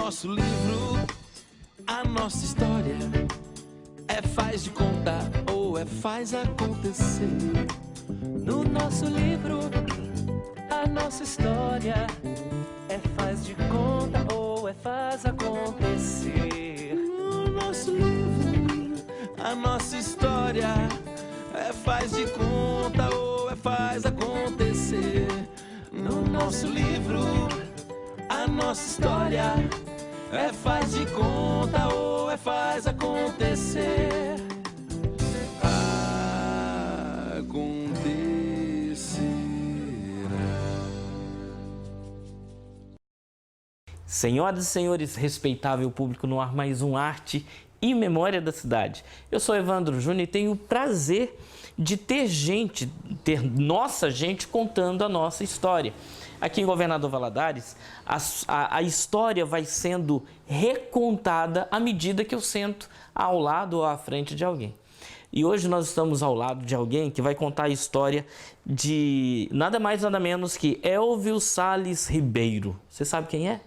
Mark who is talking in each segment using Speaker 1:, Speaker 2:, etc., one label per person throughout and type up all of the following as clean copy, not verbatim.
Speaker 1: nosso livro, a nossa história. É faz de contar ou é faz acontecer.
Speaker 2: No nosso livro, a nossa história. É faz de conta ou é faz acontecer.
Speaker 1: No nosso livro, a nossa história. É faz de conta ou é faz acontecer. No nosso livro, a nossa história. É faz de conta ou é faz acontecer.
Speaker 3: Senhoras e senhores, respeitável público no ar, mais um Arte e Memória da Cidade. Eu sou Evandro Júnior e tenho o prazer de ter nossa gente contando a nossa história. Aqui em Governador Valadares, a história vai sendo recontada à medida que eu sento ao lado ou à frente de alguém. E hoje nós estamos ao lado de alguém que vai contar a história de nada mais nada menos que Elvio Sales Ribeiro. Você sabe quem é?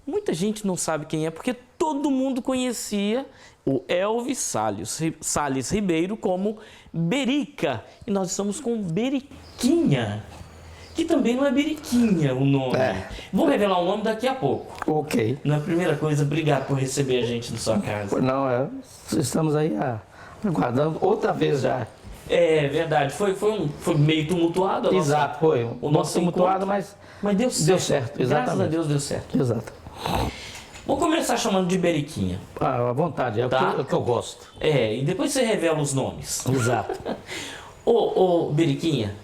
Speaker 3: Muita gente não sabe quem é, porque todo mundo conhecia o Elvio Sales Ribeiro como Berica. E nós estamos com Beriquinha, que também não é Beriquinha o nome. Vou revelar o nome daqui a pouco.
Speaker 4: Ok.
Speaker 3: Na primeira coisa, obrigado por receber a gente na sua casa.
Speaker 4: Não, estamos aí aguardando outra vez já.
Speaker 3: É verdade, foi meio tumultuado.
Speaker 4: Exato, foi.
Speaker 3: O nosso
Speaker 4: tumultuado, mas
Speaker 3: deu certo.
Speaker 4: Exatamente.
Speaker 3: Graças a Deus deu certo.
Speaker 4: Exato.
Speaker 3: Vou começar chamando de Beriquinha.
Speaker 4: À vontade, é
Speaker 3: Tá?
Speaker 4: o que eu gosto.
Speaker 3: E depois você revela os nomes.
Speaker 4: Exato.
Speaker 3: Ô Beriquinha,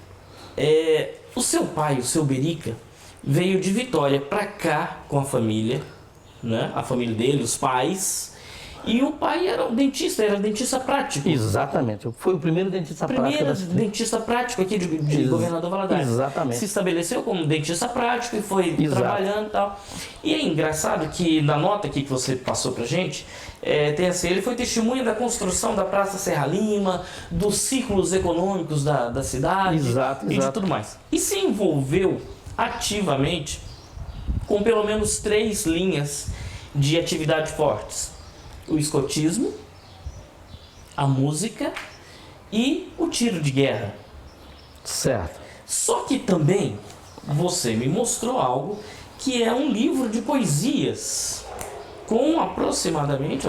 Speaker 3: o seu pai, o seu Berica, veio de Vitória pra cá com a família, né? A família dele, os pais. E o pai era dentista prático.
Speaker 4: Exatamente. Foi o primeiro dentista prático.
Speaker 3: Dentista prático aqui de Governador Valadares.
Speaker 4: Exatamente.
Speaker 3: Se estabeleceu como dentista prático e foi trabalhando e tal. E é engraçado que na nota aqui que você passou pra gente, tem assim, ele foi testemunha da construção da Praça Serra Lima, dos círculos econômicos da cidade e de tudo mais. E se envolveu ativamente com pelo menos 3 linhas de atividade fortes. O escotismo, a música e o tiro de guerra.
Speaker 4: Certo.
Speaker 3: Só que também você me mostrou algo que é um livro de poesias com aproximadamente,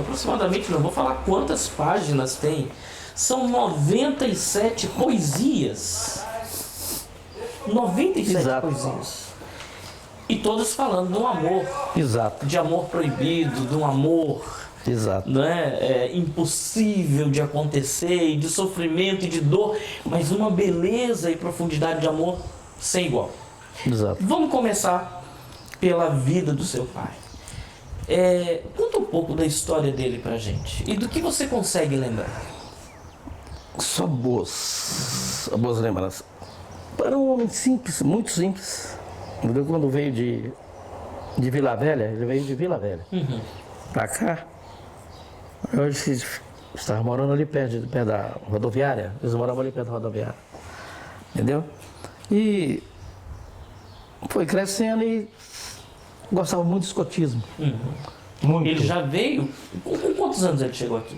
Speaker 3: não vou falar quantas páginas tem, são 97 poesias. 97
Speaker 4: Exato.
Speaker 3: poesias. E todas falando de um amor.
Speaker 4: Exato.
Speaker 3: De amor proibido, de um amor...
Speaker 4: Exato.
Speaker 3: Impossível de acontecer, e de sofrimento e de dor, mas uma beleza e profundidade de amor sem igual.
Speaker 4: Exato.
Speaker 3: Vamos começar pela vida do seu pai. Conta um pouco da história dele pra gente e do que você consegue lembrar.
Speaker 4: Só boas lembranças. Para um homem simples, muito simples. Quando veio de Vila Velha, ele veio de Vila Velha pra cá. Hoje estava morando ali perto da rodoviária, eles moravam ali perto da rodoviária, entendeu? E foi crescendo e gostava muito de escotismo. Muito.
Speaker 3: Ele já veio? Com quantos anos ele chegou aqui?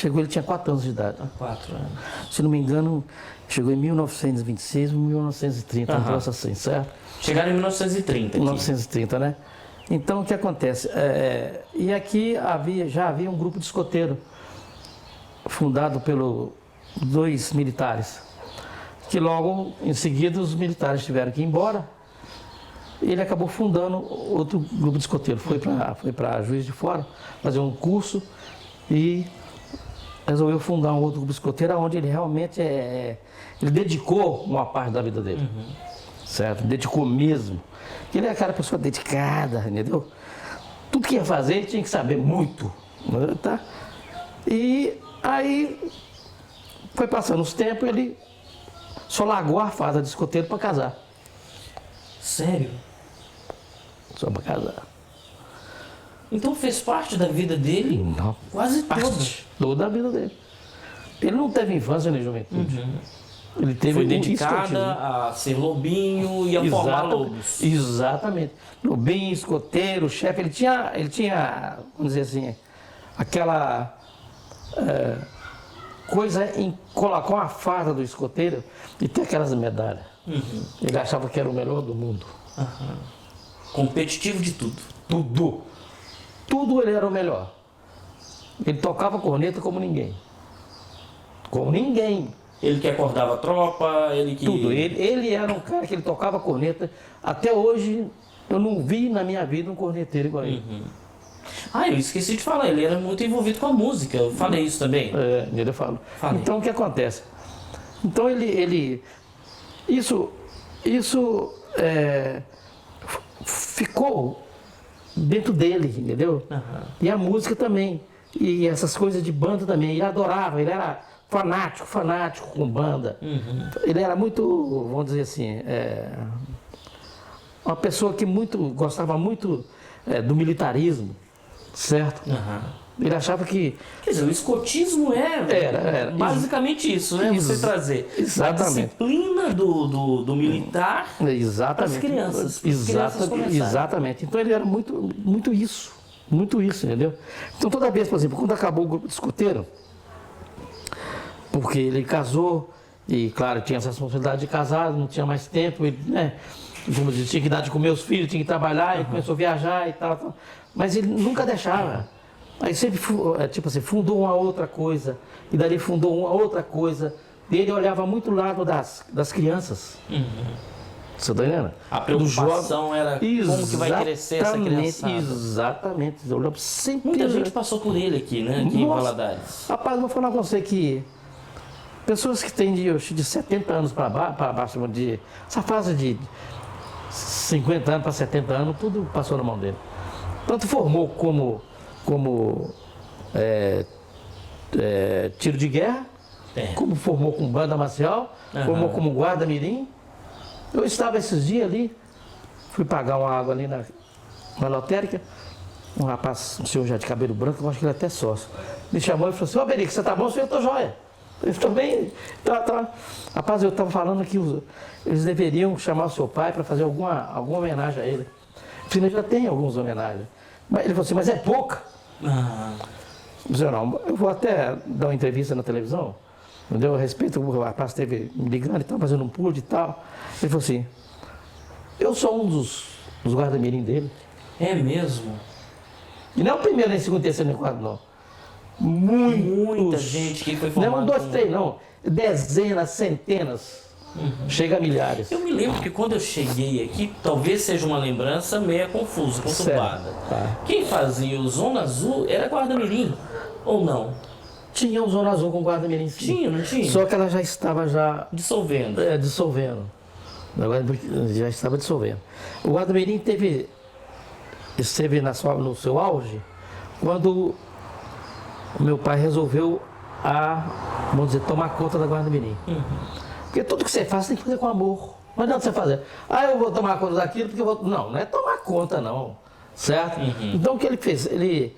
Speaker 4: Ele tinha 4 anos de idade.
Speaker 3: 4 anos.
Speaker 4: Se não me engano, chegou em 1926 ou 1930, um troço assim, certo?
Speaker 3: Chegaram em 1930 aqui.
Speaker 4: 1930, né? Então, o que acontece? E aqui já havia um grupo de escoteiro, fundado pelos 2 militares, que logo em seguida os militares tiveram que ir embora. Ele acabou fundando outro grupo de escoteiro. Foi para Juiz de Fora fazer um curso e resolveu fundar um outro grupo de escoteiro, onde ele realmente ele dedicou uma parte da vida dele. Certo? Dedicou mesmo. Ele é aquela pessoa dedicada, entendeu? Tudo que ia fazer, ele tinha que saber muito. Tá? E aí, foi passando os tempos, ele só largou a fase de escoteiro para casar.
Speaker 3: Sério?
Speaker 4: Só para casar.
Speaker 3: Então fez parte da vida dele?
Speaker 4: Não.
Speaker 3: Quase toda.
Speaker 4: Toda a vida dele. Ele não teve infância nem juventude. Ele teve
Speaker 3: Foi
Speaker 4: um
Speaker 3: dedicada
Speaker 4: escotismo.
Speaker 3: a ser lobinho e a formar lobos.
Speaker 4: Exatamente. Lobinho, escoteiro, chefe. Ele tinha, vamos dizer assim, aquela coisa em colocar uma farda do escoteiro e ter aquelas medalhas. Ele achava que era o melhor do mundo.
Speaker 3: Competitivo de tudo.
Speaker 4: Tudo. Tudo ele era o melhor. Ele tocava corneta como ninguém. Como ninguém.
Speaker 3: Ele que acordava a tropa, ele que...
Speaker 4: Tudo. Ele era um cara que ele tocava corneta. Até hoje, eu não vi na minha vida um corneteiro igual a ele.
Speaker 3: Ah, eu esqueci de falar, ele era muito envolvido com a música, eu falei isso também.
Speaker 4: Ele fala.
Speaker 3: Falei.
Speaker 4: Então, o que acontece? Então, isso ficou dentro dele, entendeu? E a música também. E essas coisas de banda também. Ele adorava, ele era fanático com banda. Ele era muito, vamos dizer assim, uma pessoa que gostava muito do militarismo, certo? Ele achava que...
Speaker 3: Quer dizer, o escotismo
Speaker 4: Era.
Speaker 3: basicamente isso, né? Você trazer
Speaker 4: Exatamente.
Speaker 3: a disciplina do militar
Speaker 4: Exatamente.
Speaker 3: para as crianças. Para as crianças começarem.
Speaker 4: Exatamente. Então ele era muito isso, entendeu? Então toda vez, por exemplo, quando acabou o grupo de escoteiro, porque ele casou e, claro, tinha essa responsabilidade de casar, não tinha mais tempo, ele, né? Como diz, tinha que dar de comer os filhos, tinha que trabalhar, ele começou a viajar e tal. Mas ele nunca deixava. Aí sempre, tipo assim, fundou uma outra coisa, e dali fundou uma outra coisa. E ele olhava muito o lado das crianças. Você está entendendo?
Speaker 3: A preocupação era como que vai crescer essa criançada.
Speaker 4: Exatamente. Eu olhava sempre...
Speaker 3: Muita gente passou por ele aqui, né? Aqui em Valadares.
Speaker 4: Rapaz, eu vou falar com você que pessoas que têm de 70 anos para baixo, essa fase de 50 anos para 70 anos, tudo passou na mão dele. Tanto formou como tiro de guerra, como formou com banda marcial, formou como guarda-mirim. Eu estava esses dias ali, fui pagar uma água ali na lotérica, um rapaz, um senhor já de cabelo branco, eu acho que ele é até sócio, me chamou e falou assim: ô Berico, você tá bom? Eu tô jóia. Eu estou bem. Rapaz, eu estava falando que eles deveriam chamar o seu pai para fazer alguma homenagem a ele. Ele já tem algumas homenagens. Mas ele falou assim: mas é pouca. Não, eu vou até dar uma entrevista na televisão, entendeu? A respeito, o rapaz esteve me ligando e tal, fazendo um pulo e tal. Ele falou assim: eu sou um dos guarda-mirim dele.
Speaker 3: É mesmo?
Speaker 4: E não é o primeiro, nem o segundo, terceiro, nem o quarto, não.
Speaker 3: Muita gente que foi formada.
Speaker 4: Não, 1, 2, 3, não. Dezenas, centenas. Chega a milhares.
Speaker 3: Eu me lembro que quando eu cheguei aqui, talvez seja uma lembrança meio confusa, conturbada. Quem fazia o Zona Azul era guarda-mirim, ou não?
Speaker 4: Tinha o Zona Azul com guarda-mirim, sim.
Speaker 3: Tinha, não tinha?
Speaker 4: Só que ela já estava
Speaker 3: dissolvendo.
Speaker 4: Dissolvendo. Já estava dissolvendo. O guarda-mirim esteve no seu auge quando o meu pai resolveu vamos dizer, tomar conta da guarda-mirim. Porque tudo que você faz, você tem que fazer com amor. Não adianta você fazer: eu vou tomar conta daquilo porque eu vou... Não é tomar conta, não. Certo? Então, o que ele fez? Ele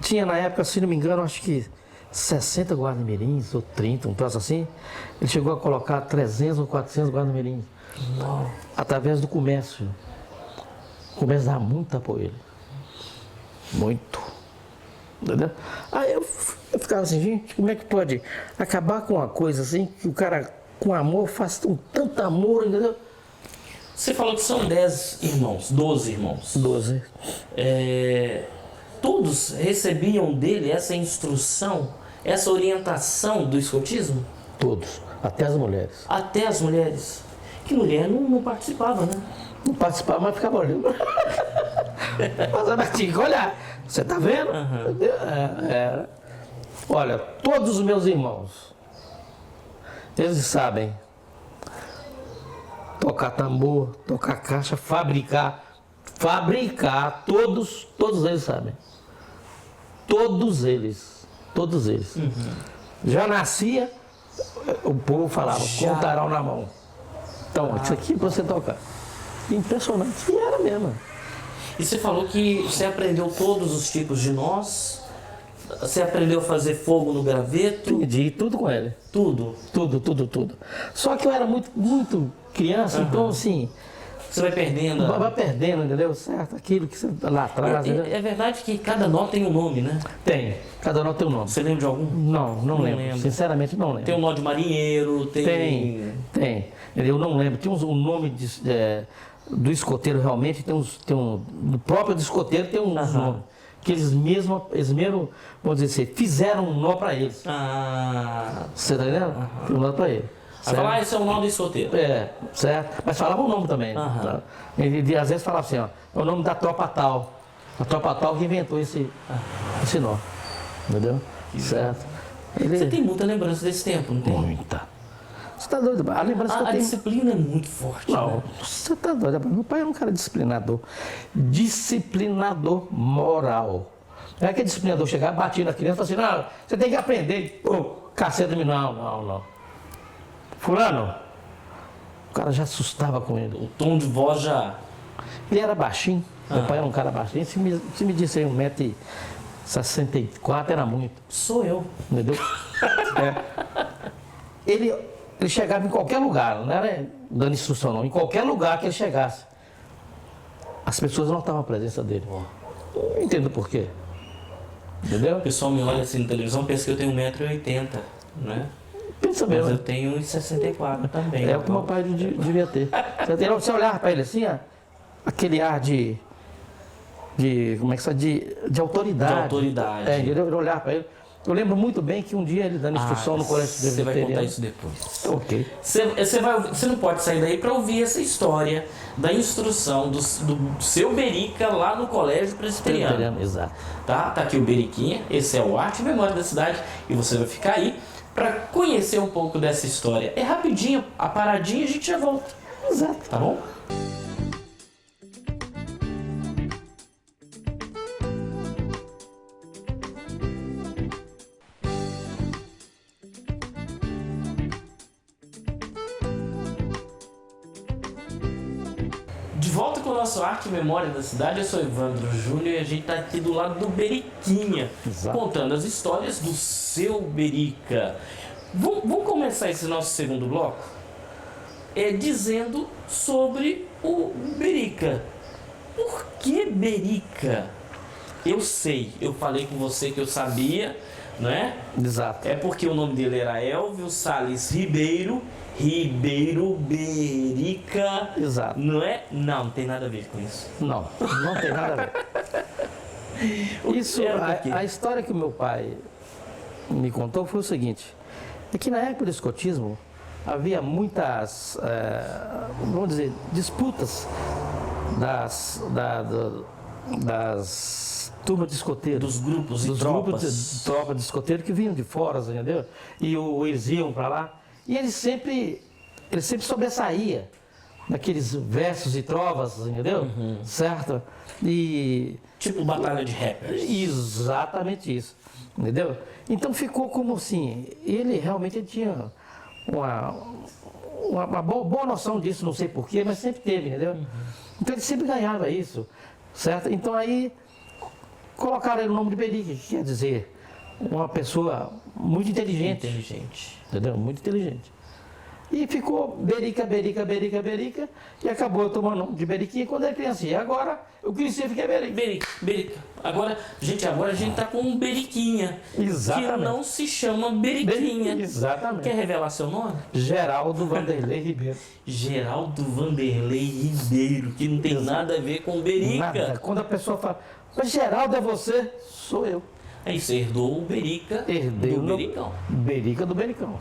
Speaker 4: tinha, na época, se não me engano, acho que 60 guarda-mirins, ou 30, um troço assim. Ele chegou a colocar 300 ou 400 guarda-mirins. Através do comércio. O comércio dá muito apoio a ele. Muito. Entendeu? Aí eu ficava assim: gente, como é que pode acabar com uma coisa assim, que o cara com amor faz com tanto amor, entendeu?
Speaker 3: Você falou que são 10 irmãos, 12 irmãos.
Speaker 4: 12.
Speaker 3: Todos recebiam dele essa instrução, essa orientação do escotismo?
Speaker 4: Todos, até as mulheres.
Speaker 3: Até as mulheres? Que mulher não participava, né?
Speaker 4: Não participava, mas ficava olhando. Mas tinha que olhar. Você tá vendo? Olha, todos os meus irmãos, eles sabem tocar tambor, tocar caixa, fabricar, todos eles sabem. Todos eles. Já nascia, o povo falava, com o tarau na mão. Então, isso aqui é pra você tocar. Impressionante. E era mesmo.
Speaker 3: E você falou que você aprendeu todos os tipos de nós Você aprendeu a fazer fogo no graveto?
Speaker 4: Aprendi tudo com ele.
Speaker 3: Tudo?
Speaker 4: Tudo. Só que eu era muito criança, então assim...
Speaker 3: Você vai perdendo.
Speaker 4: Vai perdendo, entendeu? Certo? Aquilo que você lá atrás.
Speaker 3: É verdade que cada nó tem um nome, né?
Speaker 4: Tem. Cada nó tem um nome.
Speaker 3: Você lembra de algum?
Speaker 4: Não lembro. Sinceramente, não lembro.
Speaker 3: Tem um nó de marinheiro,
Speaker 4: Tem. Eu não lembro. Tem um nome do escoteiro realmente, do próprio do escoteiro tem um nome. Que eles mesmo, vamos dizer assim, fizeram um nó para eles. Você tá entendendo? Um nó para ele.
Speaker 3: Vai falar, esse é o nome do escoteiro.
Speaker 4: Certo. Mas falava o nome também. Tá? Ele às vezes falava assim, ó, é o nome da tropa tal. A tropa tal que inventou esse nó. Entendeu? Certo.
Speaker 3: Você tem muita lembrança desse tempo, não tem?
Speaker 4: Muita. Você tá doido? A lembrança que eu tenho...
Speaker 3: disciplina é muito forte.
Speaker 4: Não,
Speaker 3: né?
Speaker 4: você tá doido. Meu pai era um cara disciplinador. Disciplinador moral. Não é que disciplinador chegava, batia na criança e falava assim, não, você tem que aprender. Pô, caceta, não. Fulano, o cara já assustava com ele.
Speaker 3: O tom de voz já...
Speaker 4: Ele era baixinho, meu pai era um cara baixinho. Se me disse aí 1,64 m, era muito.
Speaker 3: Sou eu.
Speaker 4: Entendeu? Ele chegava em qualquer lugar, não era dando instrução não, em qualquer lugar que ele chegasse, as pessoas notavam a presença dele. Não entendo por quê. Entendeu?
Speaker 3: O pessoal me olha assim na televisão e pensa que eu tenho 1,80 m, né?
Speaker 4: Pensa
Speaker 3: Mas
Speaker 4: mesmo.
Speaker 3: eu tenho 1,64 m também.
Speaker 4: É o que meu pai devia ter. Você olhava para ele assim, ó, aquele ar de como é que se fala? De autoridade.
Speaker 3: De autoridade.
Speaker 4: Ele olhava para ele. Eu lembro muito bem que um dia ele dando instrução no colégio
Speaker 3: Você vai contar isso depois.
Speaker 4: Ok.
Speaker 3: Você não pode sair daí para ouvir essa história da instrução do seu Berica lá no colégio presbiteriano.
Speaker 4: Exato.
Speaker 3: Tá aqui o Beriquinha, esse é o Arte e Memória da Cidade e você vai ficar aí para conhecer um pouco dessa história. É rapidinho, a paradinha e a gente já volta.
Speaker 4: Exato.
Speaker 3: Tá bom? De volta com o nosso Arte e Memória da Cidade, eu sou Evandro Júnior e a gente está aqui do lado do Beriquinha, contando as histórias do seu Berica. Vamos começar esse nosso segundo bloco dizendo sobre o Berica. Por que Berica? Eu sei, eu falei com você que eu sabia, não é?
Speaker 4: Exato.
Speaker 3: É porque o nome dele era Elvio Salles Ribeiro Berica.
Speaker 4: Exato.
Speaker 3: Não é? Não tem nada a ver com isso.
Speaker 4: Não tem nada a ver. Isso, a história que o meu pai me contou foi o seguinte, é que na época do escotismo havia muitas, vamos dizer, disputas das turmas de escoteiro.
Speaker 3: Dos grupos e
Speaker 4: dos
Speaker 3: tropas.
Speaker 4: Grupos de tropas de escoteiro que vinham de fora, entendeu? E eles iam para lá. E ele sempre sobressaía naqueles versos e trovas, entendeu? Certo? E...
Speaker 3: Tipo batalha de rappers.
Speaker 4: Exatamente isso, entendeu? Então ficou como assim, ele realmente tinha uma boa noção disso, não sei porquê, mas sempre teve, entendeu? Então ele sempre ganhava isso, certo? Então aí colocaram ele no nome de Berica, que quer dizer uma pessoa muito inteligente. Entendeu? Muito inteligente. E ficou Berica, e acabou eu tomando o nome de Beriquinha quando era criança. E agora eu cresci e fiquei
Speaker 3: Berica. Agora a gente tá com um Beriquinha.
Speaker 4: Exatamente.
Speaker 3: Que não se chama Beriquinha.
Speaker 4: Exatamente.
Speaker 3: Quer revelar seu nome?
Speaker 4: Geraldo Vanderlei Ribeiro.
Speaker 3: Geraldo Vanderlei Ribeiro, que não tem nada a ver com Berica.
Speaker 4: Nada. Quando a pessoa fala, mas Geraldo é você? Sou eu.
Speaker 3: Aí você herdou o Berica
Speaker 4: Herdei
Speaker 3: do Bericão.
Speaker 4: Berica do Bericão.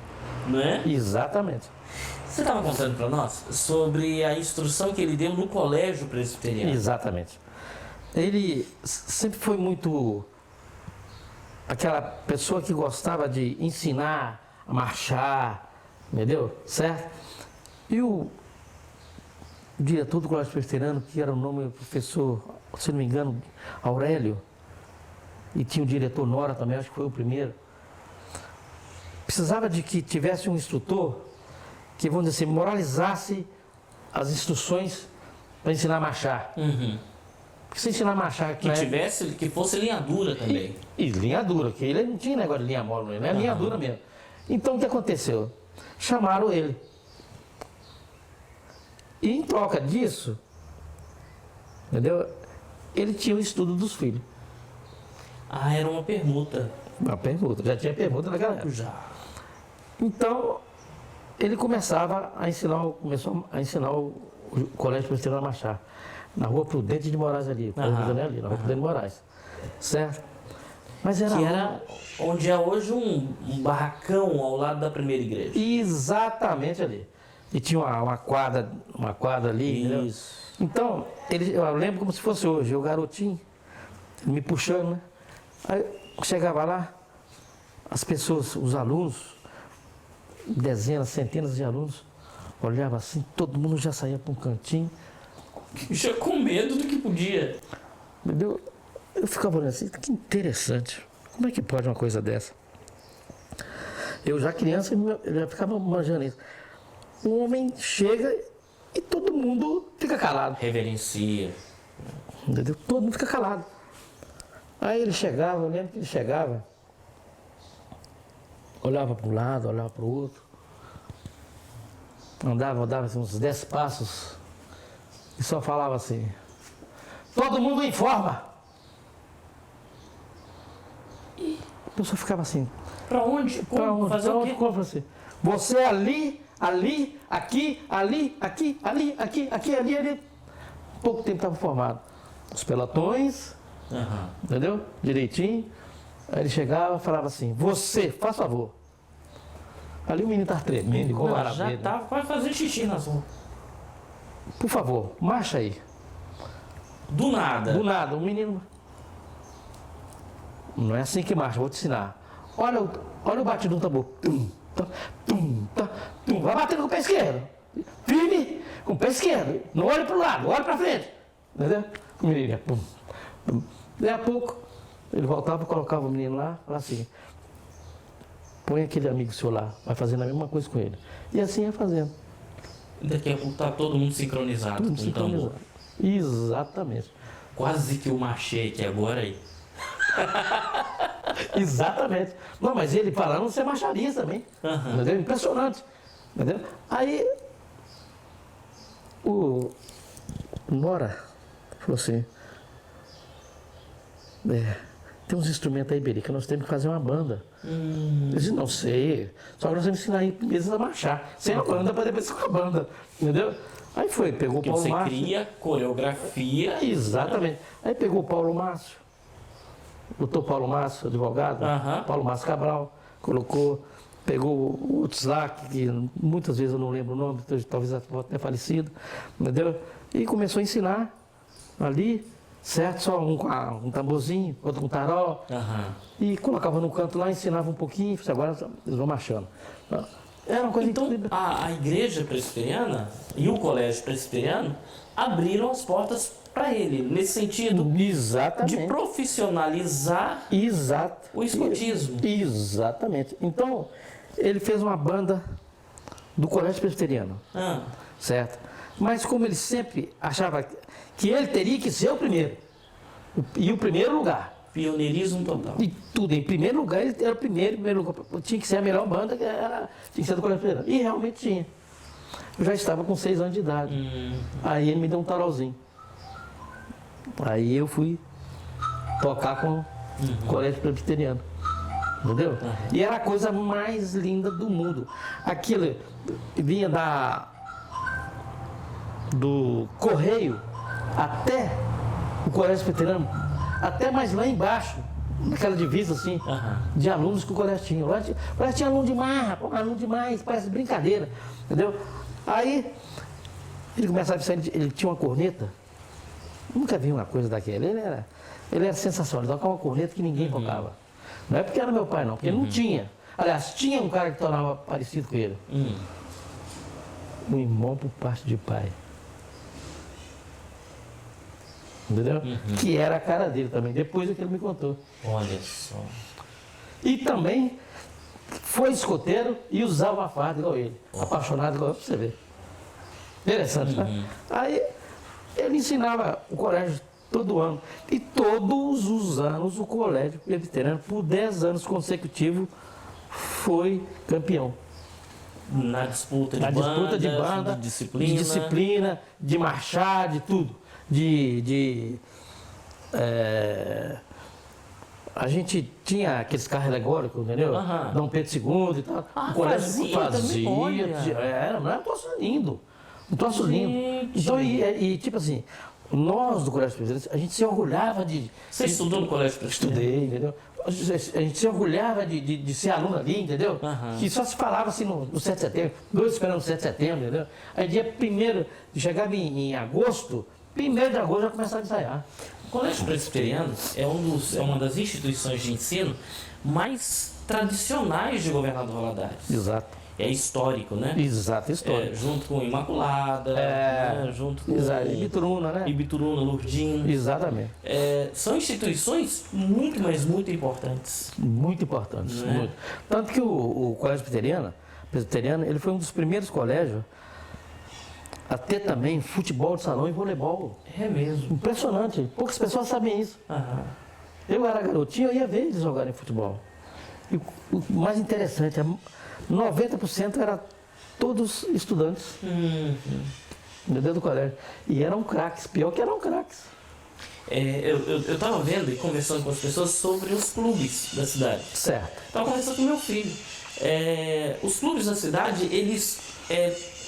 Speaker 3: Não é?
Speaker 4: Exatamente.
Speaker 3: Você estava contando para nós sobre a instrução que ele deu no colégio presbiteriano.
Speaker 4: Exatamente. Ele sempre foi muito aquela pessoa que gostava de ensinar a marchar, entendeu? Certo? E o diretor do colégio presbiteriano, que era o nome do professor, se não me engano, Aurélio, e tinha o diretor Nora também, acho que foi o primeiro, precisava de que tivesse um instrutor que, vamos dizer assim, moralizasse as instruções para ensinar a marchar. Porque se ensinar a marchar...
Speaker 3: Que fosse linha dura também.
Speaker 4: E linha dura, que ele não tinha negócio de linha mole, não é linha dura mesmo. Então o que aconteceu? Chamaram ele. E em troca disso, entendeu? Ele tinha o estudo dos filhos.
Speaker 3: Ah, era uma permuta.
Speaker 4: Uma permuta, já tinha permuta naquela época.
Speaker 3: Já.
Speaker 4: Então, ele começou a ensinar o Colégio Presbiteriano a marchar. Na rua Prudente de Moraes ali, na rua Prudente de Moraes. Certo? Mas era...
Speaker 3: Que era onde é hoje um barracão ao lado da primeira igreja.
Speaker 4: Exatamente ali. E tinha uma quadra ali.
Speaker 3: Isso.
Speaker 4: Entendeu? Então, eu lembro como se fosse hoje, o garotinho, ele me puxando, né? Aí chegava lá, as pessoas, os alunos, dezenas, centenas de alunos, olhavam assim, todo mundo já saía para um cantinho.
Speaker 3: Já com medo do que podia.
Speaker 4: Entendeu? Eu ficava olhando assim, que interessante. Como é que pode uma coisa dessa? Eu já criança, eu já ficava manjando isso. Um homem chega e todo mundo fica calado.
Speaker 3: Reverencia.
Speaker 4: Entendeu? Todo mundo fica calado. Aí ele chegava, eu lembro que ele chegava, olhava para um lado, olhava para o outro, andava assim, uns 10 passos e só falava assim, todo mundo informa. E a pessoa ficava assim.
Speaker 3: Pra onde? Como? Fazer o quê?
Speaker 4: Como assim? Você ali, aqui, ali. Pouco tempo estava formado. Os pelotões, entendeu? Direitinho. Aí ele chegava e falava assim, você, faz favor. Ali o menino estava tremendo, igual
Speaker 3: Não,
Speaker 4: maravilha.
Speaker 3: já estava quase fazendo xixi na rua.
Speaker 4: Por favor, marcha aí.
Speaker 3: Do nada.
Speaker 4: Do nada, o menino... Não é assim que marcha, vou te ensinar. Olha o batido do tambor. Tum, tá, tum, tá, tum. Vai batendo com o pé esquerdo. Firme com o pé esquerdo. Não olhe para o lado, olhe para frente. Entendeu? O menino ia, pum, pum. Daí a pouco, ele voltava, colocava o menino lá, falava assim, põe aquele amigo seu lá, vai fazendo a mesma coisa com ele. E assim ia fazendo.
Speaker 3: Daqui a pouco está todo mundo sincronizado
Speaker 4: Tudo
Speaker 3: com o tambor.
Speaker 4: sincronizado. Exatamente.
Speaker 3: Quase que eu marchei aqui agora aí.
Speaker 4: Exatamente. Não, mas ele falando ser marcharia também. Entendeu? Impressionante. Entendeu? Aí o Nora falou assim, tem uns instrumentos aí, Beri, que nós temos que fazer uma banda. Eu disse, não sei, só que nós temos que ensinar eles a marchar. Sem a banda para depois com a banda. Entendeu? Aí foi, pegou o
Speaker 3: Porque
Speaker 4: Paulo
Speaker 3: você
Speaker 4: Márcio.
Speaker 3: cria coreografia.
Speaker 4: Exatamente. Aí pegou o Paulo Márcio, doutor Paulo Márcio, advogado, Paulo Márcio Cabral, colocou, pegou outros lá, que muitas vezes eu não lembro o nome, talvez até falecido, entendeu? E começou a ensinar ali, certo? Só um com um tamborzinho, outro com tarol, e colocava no canto lá, ensinava um pouquinho, agora eles vão marchando. Era uma coisa
Speaker 3: Então, a igreja presbiteriana e o colégio presbiteriano abriram as portas para ele, nesse sentido
Speaker 4: Exatamente.
Speaker 3: de profissionalizar o escotismo.
Speaker 4: Exatamente. Então, ele fez uma banda do colégio presbiteriano, certo? Mas como ele sempre achava que ele teria que ser o primeiro, e o primeiro lugar.
Speaker 3: Pioneirismo total.
Speaker 4: E tudo, em primeiro lugar, ele era o primeiro lugar. Tinha que ser a melhor banda, tinha que ser do colégio presbiteriano. E realmente tinha. Eu já estava com 6 anos de idade. Aí ele me deu um tarolzinho. Aí eu fui tocar com o colégio presbiteriano. Entendeu? E era a coisa mais linda do mundo. Aquilo vinha do correio até o colégio presbiteriano, até mais lá embaixo, naquela divisa assim, de alunos que o colégio tinha. Lá tinha aluno demais, rapaz, aluno demais, parece brincadeira. Entendeu? Aí ele começava a sair, ele tinha uma corneta. Nunca vi uma coisa daquela. Ele era sensacional, ele tocava uma corneta que ninguém tocava. Não é porque era meu pai, não, porque não tinha. Aliás, tinha um cara que tornava parecido com ele. Um irmão por parte de pai. Entendeu? Que era a cara dele também. Depois é que ele me contou.
Speaker 3: Olha só.
Speaker 4: E também foi escoteiro e usava a farda igual ele. Apaixonado igual ele, pra você ver. Interessante, né? Aí ele ensinava o colégio todo ano. E todos os anos o Colégio Presbiteriano, por 10 anos consecutivos, foi campeão.
Speaker 3: Na disputa
Speaker 4: Na disputa de banda,
Speaker 3: de
Speaker 4: disciplina, de marchar, de tudo. A gente tinha aqueles carros alegóricos, entendeu? Dom Pedro II e tal. O colégio fazia. Era um troço lindo. Um troço lindo. Então, tipo assim, nós do Colégio Presbiteriano, a gente se orgulhava de...
Speaker 3: Você estudou no Colégio Presbiteriano?
Speaker 4: Estudei, entendeu? A gente se orgulhava de ser aluno ali, entendeu? Que só se falava assim no 7 de setembro, dois esperando o 7 de setembro, entendeu? Aí dia 1º, chegava em agosto, 1º de agosto já começava a ensaiar.
Speaker 3: O Colégio Presbiteriano é uma das instituições de ensino mais tradicionais de Governador Valadares.
Speaker 4: Exato.
Speaker 3: É histórico, né?
Speaker 4: Exato, histórico.
Speaker 3: Junto com Imaculada, né? Junto com
Speaker 4: Ibituruna, né?
Speaker 3: Ibituruna, Lourdinho.
Speaker 4: Exatamente.
Speaker 3: São instituições muito, mas muito importantes.
Speaker 4: Muito importantes.
Speaker 3: Né?
Speaker 4: Muito. Tanto que o Colégio Presbiteriano, ele foi um dos primeiros colégios a ter também futebol de salão e voleibol.
Speaker 3: É mesmo.
Speaker 4: Impressionante. Poucas pessoas sabem isso. Eu era garotinho, eu ia ver eles jogarem futebol. E o mais interessante, 90% era todos estudantes. Dentro do colégio. E eram craques, pior que eram craques.
Speaker 3: Eu estava vendo e conversando com as pessoas sobre os clubes da cidade.
Speaker 4: Certo.
Speaker 3: Estava conversando com meu filho. Os clubes da cidade, eles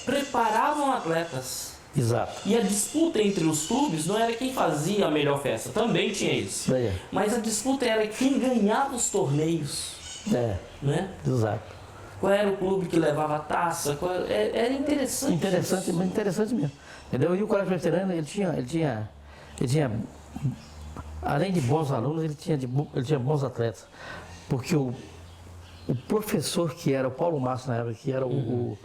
Speaker 3: preparavam atletas.
Speaker 4: Exato.
Speaker 3: E a disputa entre os clubes não era quem fazia a melhor festa, também tinha isso. Mas a disputa era quem ganhava os torneios. Né?
Speaker 4: Exato.
Speaker 3: Qual era o clube que levava a taça? Era interessante.
Speaker 4: Interessante mesmo. Entendeu? E o Colégio Presbiteriano, ele tinha, além de bons alunos, ele tinha bons atletas. Porque o professor que era o Paulo Márcio na época, que era o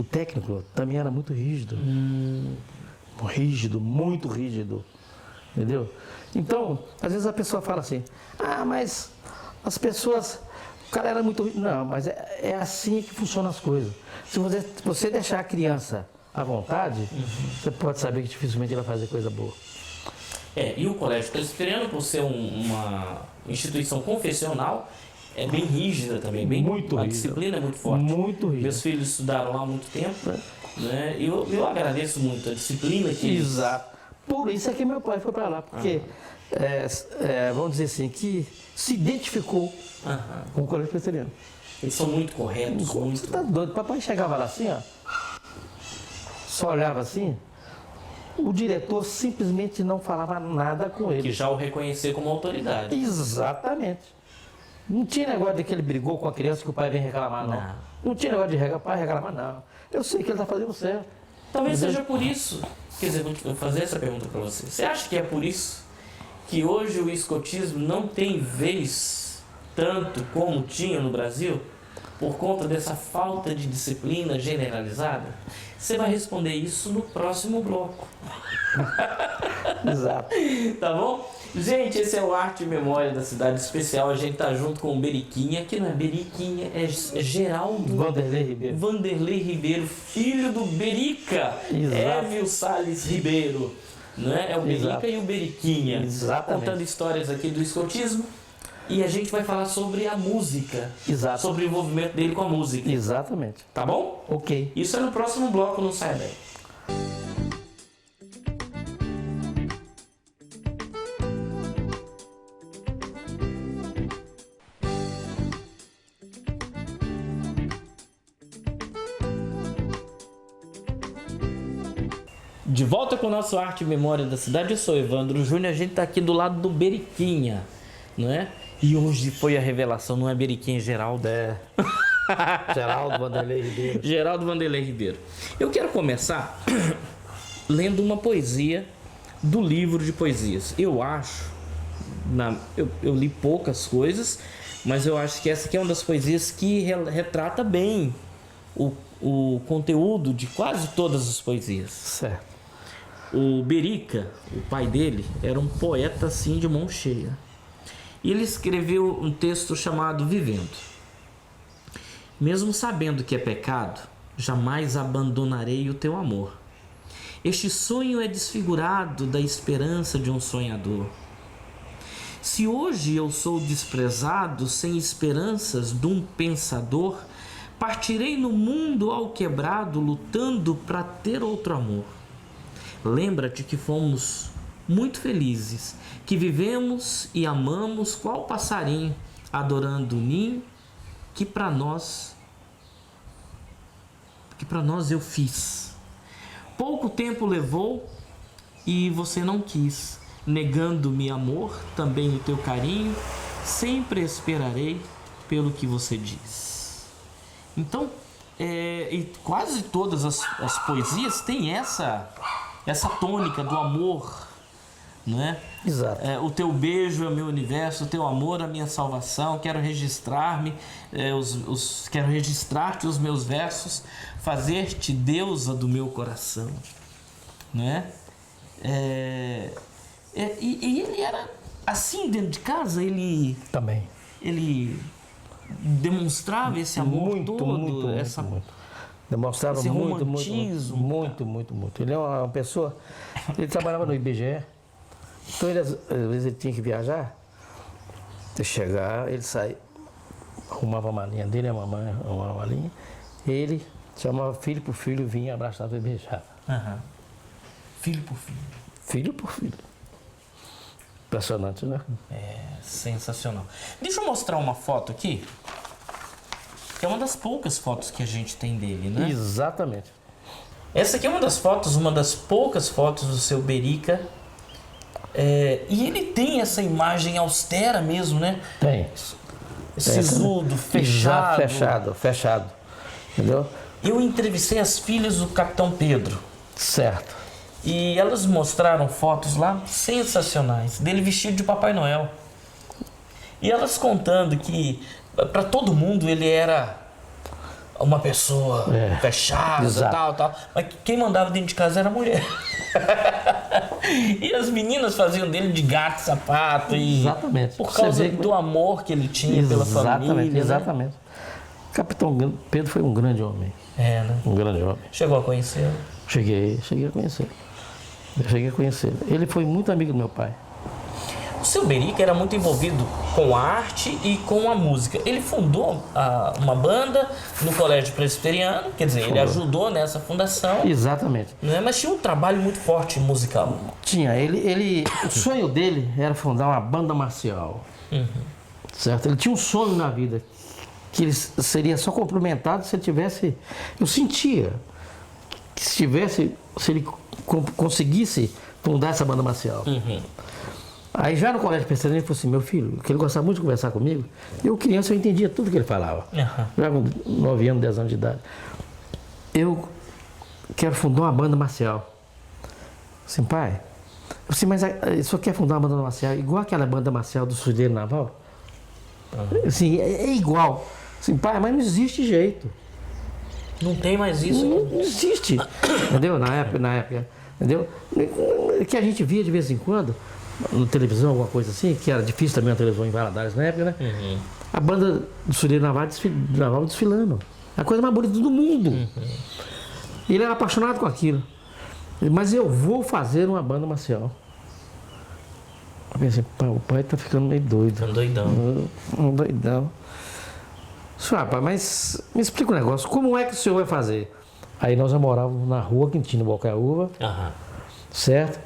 Speaker 4: técnico, também era muito rígido. Muito rígido. Entendeu? Então, às vezes a pessoa fala assim, mas as pessoas... O cara era muito... Não, mas é assim que funcionam as coisas. Se você deixar a criança à vontade, você pode saber que dificilmente ela vai fazer coisa boa.
Speaker 3: E o Colégio Presbiteriano, por ser uma instituição confessional, é bem rígida também. A disciplina é muito forte.
Speaker 4: Muito rígida.
Speaker 3: Meus filhos estudaram lá há muito tempo. Né? Eu agradeço muito a disciplina que...
Speaker 4: Exato. Por isso é que meu pai foi para lá, porque, vamos dizer assim, que se identificou com o Colégio Presbiteriano.
Speaker 3: Eles são muito corretos.
Speaker 4: Você tá doido? Papai chegava lá assim, ó, só olhava assim, o diretor simplesmente não falava nada com ele.
Speaker 3: Que já o reconhecer como autoridade.
Speaker 4: Exatamente. Não tinha negócio de que ele brigou com a criança que o pai vem reclamar, não. Não tinha negócio de pai reclamar, não. Eu sei que ele está fazendo certo.
Speaker 3: Talvez seja por isso. Quer dizer, vou fazer essa pergunta para você. Você acha que é por isso que hoje o escotismo não tem vez tanto como tinha no Brasil? Por conta dessa falta de disciplina generalizada? Você vai responder isso no próximo bloco.
Speaker 4: Exato.
Speaker 3: Tá bom? Gente, esse é o Arte e Memória da Cidade Especial. A gente tá junto com o Beriquinha, que não é Beriquinha, é Geraldo Vanderlei Ribeiro, filho do Berica. Évio Salles Ribeiro. Né? É o Berica e o Beriquinha.
Speaker 4: Exatamente.
Speaker 3: Contando histórias aqui do escotismo. E a gente vai falar sobre a música.
Speaker 4: Exato.
Speaker 3: Sobre o envolvimento dele com a música.
Speaker 4: Exatamente.
Speaker 3: Tá bom?
Speaker 4: Ok.
Speaker 3: Isso é no próximo bloco, não sai daí. De volta com o nosso Arte e Memória da Cidade, eu sou Evandro Júnior, a gente está aqui do lado do Beriquinha, não é? E hoje foi a revelação, não é Beriquinha, é Geraldo.
Speaker 4: Geraldo Vanderlei Ribeiro.
Speaker 3: Geraldo Vanderlei Ribeiro. Eu quero começar lendo uma poesia do livro de poesias. Eu acho, eu li poucas coisas, mas eu acho que essa aqui é uma das poesias que retrata bem o conteúdo de quase todas as poesias.
Speaker 4: Certo.
Speaker 3: O Berica, o pai dele, era um poeta assim de mão cheia. E ele escreveu um texto chamado Vivendo. Mesmo sabendo que é pecado, jamais abandonarei o teu amor. Este sonho é desfigurado da esperança de um sonhador. Se hoje eu sou desprezado, sem esperanças de um pensador, partirei no mundo ao quebrado, lutando para ter outro amor. Lembra-te que fomos muito felizes, que vivemos e amamos qual passarinho, adorando o ninho que para nós eu fiz. Pouco tempo levou e você não quis, negando-me amor, também o teu carinho, sempre esperarei pelo que você diz. Então, e quase todas as poesias têm essa tônica do amor, não é?
Speaker 4: Exato.
Speaker 3: O teu beijo é o meu universo, o teu amor é a minha salvação. Quero registrar-me, quero registrar-te os meus versos, fazer-te deusa do meu coração, não é? E ele era assim dentro de casa, ele
Speaker 4: Também.
Speaker 3: ele demonstrava esse amor todo,
Speaker 4: muito. Demonstrava
Speaker 3: esse
Speaker 4: muito. Ele é uma pessoa. Ele trabalhava no IBGE, então ele, às vezes ele tinha que viajar. Até chegar, ele saía, arrumava a malinha dele, a mamãe arrumava a malinha, ele chamava filho por filho, vinha, abraçava e beijava.
Speaker 3: Uhum. Filho por filho.
Speaker 4: Filho por filho. Impressionante, né?
Speaker 3: É sensacional. Deixa eu mostrar uma foto aqui, que é uma das poucas fotos que a gente tem dele, né?
Speaker 4: Exatamente.
Speaker 3: Essa aqui é uma das poucas fotos do seu Berica. E ele tem essa imagem austera mesmo, né?
Speaker 4: Tem.
Speaker 3: Sisudo, fechado.
Speaker 4: Fechado. Entendeu?
Speaker 3: Eu entrevistei as filhas do Capitão Pedro.
Speaker 4: Certo.
Speaker 3: E elas mostraram fotos lá sensacionais, dele vestido de Papai Noel. E elas contando que para todo mundo ele era uma pessoa fechada, tal. Mas quem mandava dentro de casa era a mulher. E as meninas faziam dele de gato, sapato.
Speaker 4: Exatamente.
Speaker 3: Por causa do amor que ele tinha pela família.
Speaker 4: Exatamente. O Capitão Pedro foi um grande homem.
Speaker 3: Né?
Speaker 4: Um grande homem.
Speaker 3: Chegou a conhecê-lo?
Speaker 4: Cheguei a conhecer. Ele foi muito amigo do meu pai.
Speaker 3: O seu Berica era muito envolvido com a arte e com a música. Ele fundou uma banda no Colégio Presbiteriano, quer dizer, ele ajudou nessa fundação.
Speaker 4: Exatamente.
Speaker 3: Né? Mas tinha um trabalho muito forte musical.
Speaker 4: Tinha. O sonho dele era fundar uma banda marcial. Certo? Ele tinha um sonho na vida, que ele seria só complementado se ele tivesse... Eu sentia que se ele conseguisse fundar essa banda marcial. Aí já no colégio presbiteriano ele falou assim, meu filho, que ele gostava muito de conversar comigo, eu criança eu entendia tudo que ele falava. Já com 9 anos, 10 anos de idade. Eu quero fundar uma banda marcial. Assim, pai, assim, mas o senhor quer fundar uma banda marcial igual aquela banda marcial do Fuzileiro Naval? Assim, é igual. Assim, pai, mas não existe jeito.
Speaker 3: Não tem mais isso.
Speaker 4: Não existe. Entendeu? Na época, entendeu? Que a gente via de vez em quando, na televisão, alguma coisa assim, que era difícil também a televisão em Valadares na época, né? A banda do Fuzileiro Naval desfilando. A coisa mais bonita do mundo. E ele era apaixonado com aquilo. Mas eu vou fazer uma banda marcial. Eu pensei, o pai tá ficando meio doido.
Speaker 3: Tá doidão.
Speaker 4: Um doidão. Senhor, rapaz, mas me explica um negócio, como é que o senhor vai fazer? Aí nós já morávamos na rua Quintino Bocaiúva, certo?